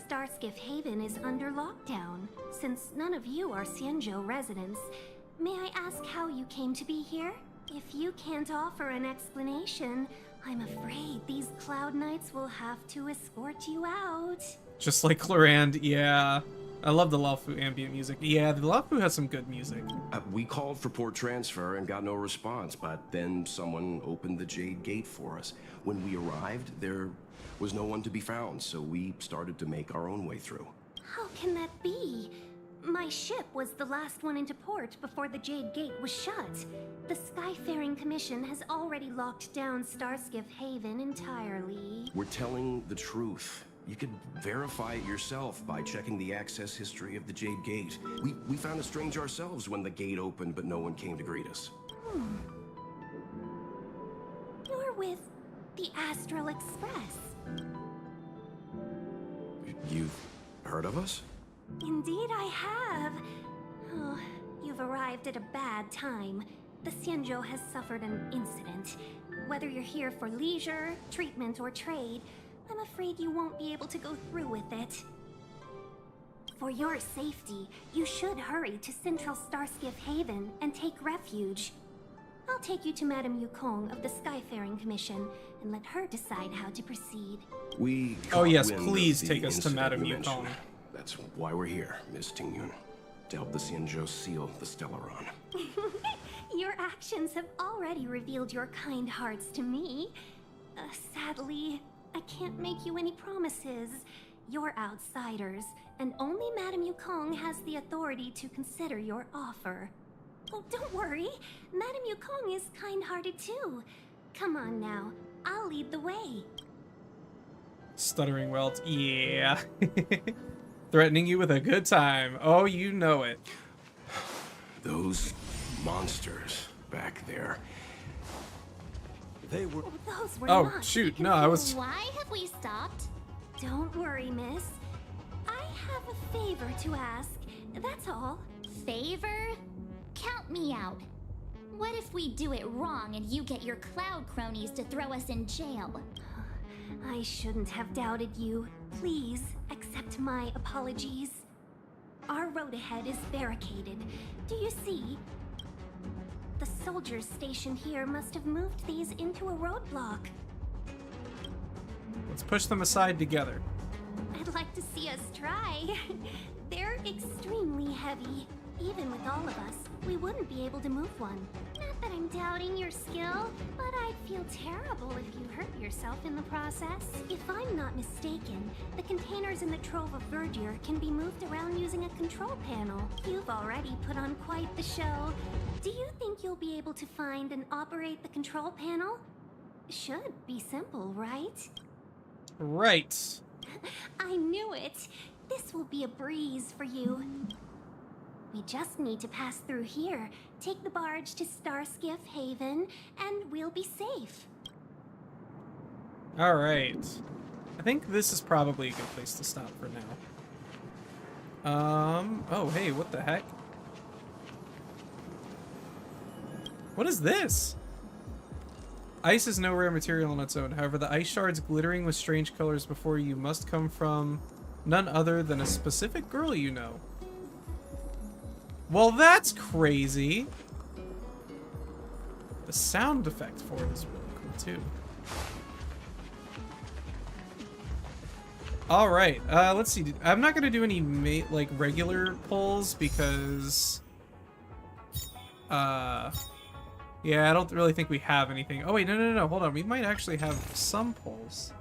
Starskiff Haven is under lockdown. Since none of you are Xianzhou residents, may I ask how you came to be here? If you can't offer an explanation, I'm afraid these Cloud Knights will have to escort you out. Just like Clorand, yeah. I love the Lawfu ambient music. Yeah, the Lawfu has some good music. We called for port transfer and got no response, but then someone opened the Jade Gate for us. When we arrived, there was no one to be found, so we started to make our own way through. How can that be? My ship was the last one into port before the Jade Gate was shut. The Skyfaring Commission has already locked down Starskiff Haven entirely. We're telling the truth. You could verify it yourself by checking the access history of the Jade Gate. We found it strange ourselves when the gate opened, but no one came to greet us. You're with the Astral Express. You've heard of us? Indeed I have. Oh, you've arrived at a bad time. The Xianzhou has suffered an incident. Whether you're here for leisure, treatment, or trade, I'm afraid you won't be able to go through with it. For your safety, you should hurry to Central Starskiff Haven and take refuge. I'll take you to Madame Yukong of the Skyfaring Commission and let her decide how to proceed. Oh yes, please take us to Madame Yukong. That's why we're here, Miss Tingyun. To help the Xianzhou seal the Stellaron. Your actions have already revealed your kind hearts to me. Sadly, I can't make you any promises. You're outsiders, and only Madame Yukong has the authority to consider your offer. Oh, don't worry. Madame Yukong is kind-hearted too. Come on now, I'll lead the way. Stuttering Welt, yeah. Threatening you with a good time. Oh, you know it. Those monsters back there. They were... Those were Oh, not shoot. taken No, I was... Why have we stopped? Don't worry, miss. I have a favor to ask. That's all. Favor? Count me out. What if we do it wrong and you get your cloud cronies to throw us in jail? I shouldn't have doubted you. Please accept my apologies. Our road ahead is barricaded. Do you see? The soldiers stationed here must have moved these into a roadblock. Let's push them aside together. I'd like to see us try. They're extremely heavy. Even with all of us, we wouldn't be able to move one. Not that I'm doubting your skill, but I'd feel terrible if you hurt yourself in the process. If I'm not mistaken, the containers in the Trove of Verdure can be moved around using a control panel. You've already put on quite the show. Do you think you'll be able to find and operate the control panel? Should be simple, right? Right. I knew it. This will be a breeze for you. We just need to pass through here, take the barge to Starskiff Haven, and we'll be safe. Alright. I think this is probably a good place to stop for now. Oh, hey, what the heck? What is this? Ice is no rare material on its own. However, the ice shards glittering with strange colors before you must come from none other than a specific girl you know. Well, that's crazy. The sound effect for it is really cool, too. Alright, let's see. I'm not going to do any, like, regular pulls because... yeah, I don't really think we have anything. Oh, wait, no, hold on. We might actually have some pulls.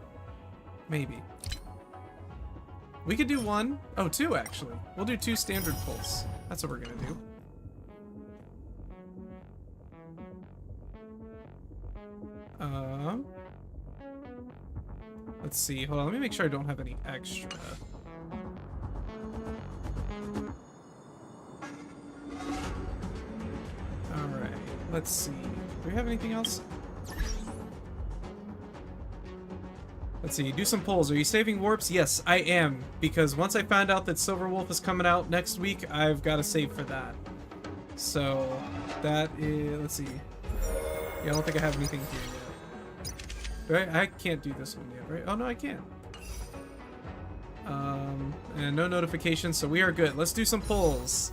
Maybe. We could do one. Oh, two, actually. We'll do 2 standard pulls. That's what we're gonna do. Let's see. Hold on. Let me make sure I don't have any extra. Alright. Let's see. Do we have anything else? Let's see, do some polls. Are you saving warps? Yes, I am. Because once I found out that Silver Wolf is coming out next week, I've got to save for that. So, that is... Let's see. Yeah, I don't think I have anything here yet. I can't do this one yet, right? Oh, no, I can. And no notifications, so we are good. Let's do some polls.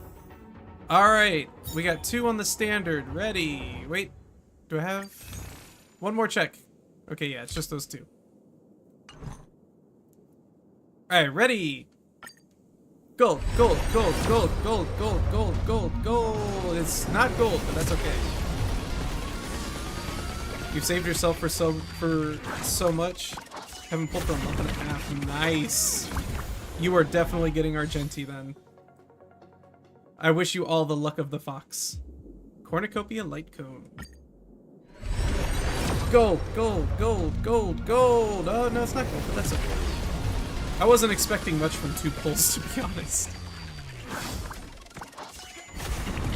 Alright, we got 2 on the standard. Ready. Wait, do I have... One more check. Okay, yeah, it's just those 2. Alright, ready. Gold, gold, gold, gold, gold, gold, gold, gold, gold. It's not gold, but that's okay. You've saved yourself for so much. Haven't pulled for a month and a half. Nice. You are definitely getting Argenti then. I wish you all the luck of the fox. Cornucopia light cone. Gold, gold, gold, gold, gold. Oh no, it's not gold, but that's okay. I wasn't expecting much from 2 pulls, to be honest.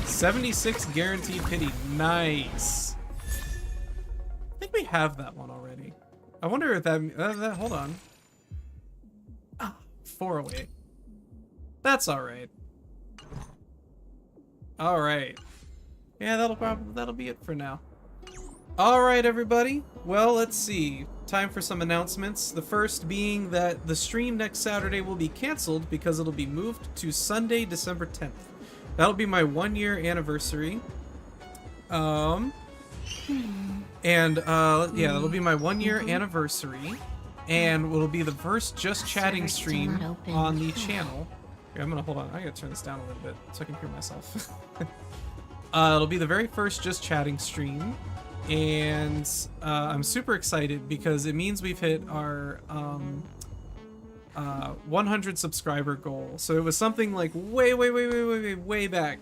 76 guaranteed pity. Nice. I think we have that one already. I wonder if that hold on. Ah, 408. That's alright. Alright. Yeah, that'll be it for now. Alright, everybody. Well, let's see. Time for some announcements. The first being that the stream next Saturday will be canceled because it'll be moved to Sunday, December 10th. That'll be my 1-year anniversary. Yeah, that'll be my 1-year anniversary. And it'll be the first Just Chatting stream on the channel. Here, I'm gonna hold on. I gotta turn this down a little bit so I can hear myself. It'll be the very first Just Chatting stream. And I'm super excited because it means we've hit our 100 subscriber goal. So it was something like way back.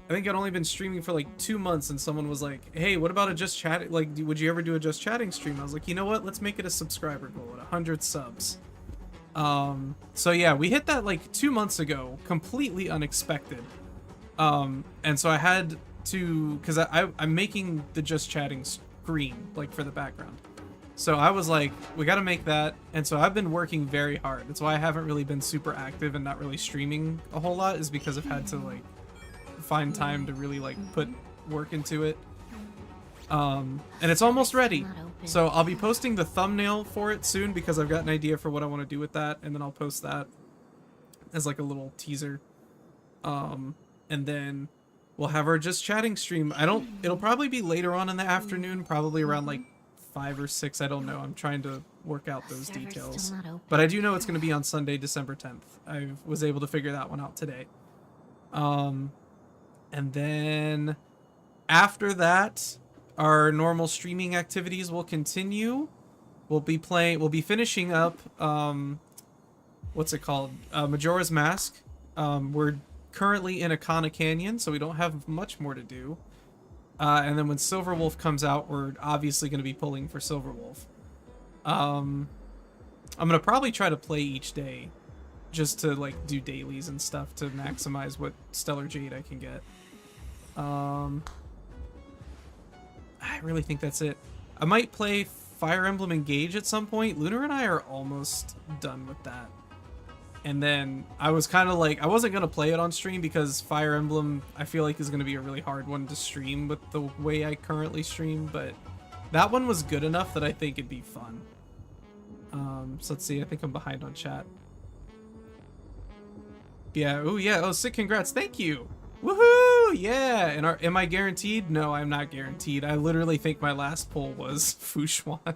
I think I'd only been streaming for like 2 months, and someone was like, hey, what about a just chatting, like, would you ever do a just chatting stream? I was like, you know what, let's make it a subscriber goal at 100 subs. So yeah, we hit that like 2 months ago, completely unexpected. And so I had to, because I'm making the just chatting screen, like, for the background. So I was like, we got to make that. And so I've been working very hard. That's why I haven't really been super active and not really streaming a whole lot, is because I've had to like find time to really like put work into it. And it's almost ready. So I'll be posting the thumbnail for it soon, because I've got an idea for what I want to do with that. And then I'll post that as like a little teaser. And then we'll have our just chatting stream. It'll probably be later on in the afternoon, probably around like 5 or 6, I don't know. I'm trying to work out those details. But I do know it's going to be on Sunday, December 10th. I was able to figure that one out today. And then after that, our normal streaming activities will continue. We'll be finishing up, what's it called? Majora's Mask. We're currently in Akana Canyon, so we don't have much more to do. And then when Silverwolf comes out, we're obviously going to be pulling for Silverwolf. I'm going to probably try to play each day, just to like do dailies and stuff to maximize what Stellar Jade I can get. I really think that's it. I might play Fire Emblem Engage at some point. Lunar and I are almost done with that. And then I was kind of like, I wasn't going to play it on stream because Fire Emblem, I feel like, is going to be a really hard one to stream with the way I currently stream. But that one was good enough that I think it'd be fun. So let's see. I think I'm behind on chat. Yeah. Oh, yeah. Oh, sick. Congrats. Thank you. Woohoo! Yeah. And am I guaranteed? No, I'm not guaranteed. I literally think my last pull was Fushuan.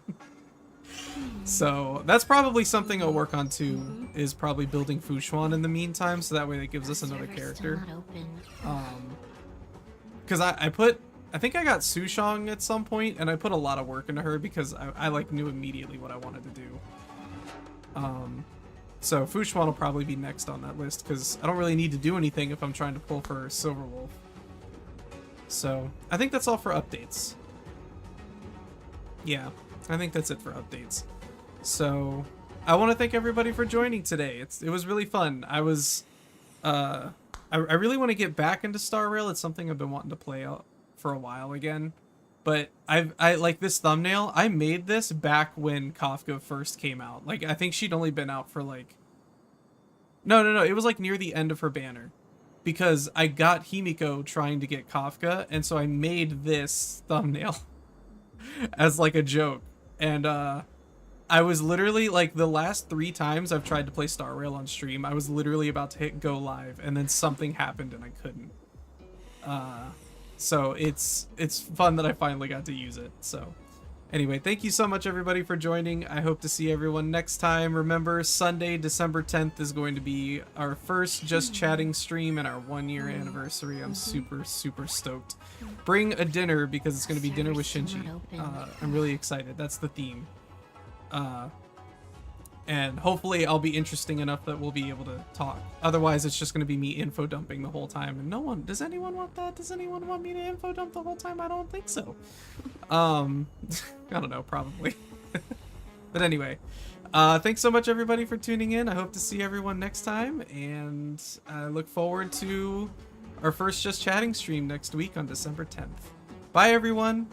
So that's probably something I'll work on too, is probably building Fushuan in the meantime, so that way that gives us another character. Because I think I got Sushang at some point, and I put a lot of work into her because I like knew immediately what I wanted to do. So Fushuan will probably be next on that list, because I don't really need to do anything if I'm trying to pull for Silverwolf. So I think that's all for updates. Yeah, I think that's it for updates. So I want to thank everybody for joining today. It was really fun. I really want to get back into Star Rail. It's something I've been wanting to play out for a while again. But I like this thumbnail. I made this back when Kafka first came out. Like, I think she'd only been out for like... No. It was like near the end of her banner. Because I got Himiko trying to get Kafka, and so I made this thumbnail as like a joke. And I was literally like, the last 3 times I've tried to play Star Rail on stream, I was literally about to hit go live, and then something happened and I couldn't. So it's fun that I finally got to use it. So anyway, thank you so much everybody for joining. I hope to see everyone next time. Remember, Sunday, December 10th is going to be our first Just Chatting stream and our 1-year anniversary. I'm super stoked. Bring a dinner, because it's going to be dinner with Shinji. I'm really excited. That's the theme. And hopefully I'll be interesting enough that we'll be able to talk. Otherwise, it's just going to be me info dumping the whole time. And does anyone want that? Does anyone want me to info dump the whole time? I don't think so. I don't know, probably. But anyway, thanks so much everybody for tuning in. I hope to see everyone next time. And I look forward to our first Just Chatting stream next week on December 10th. Bye everyone.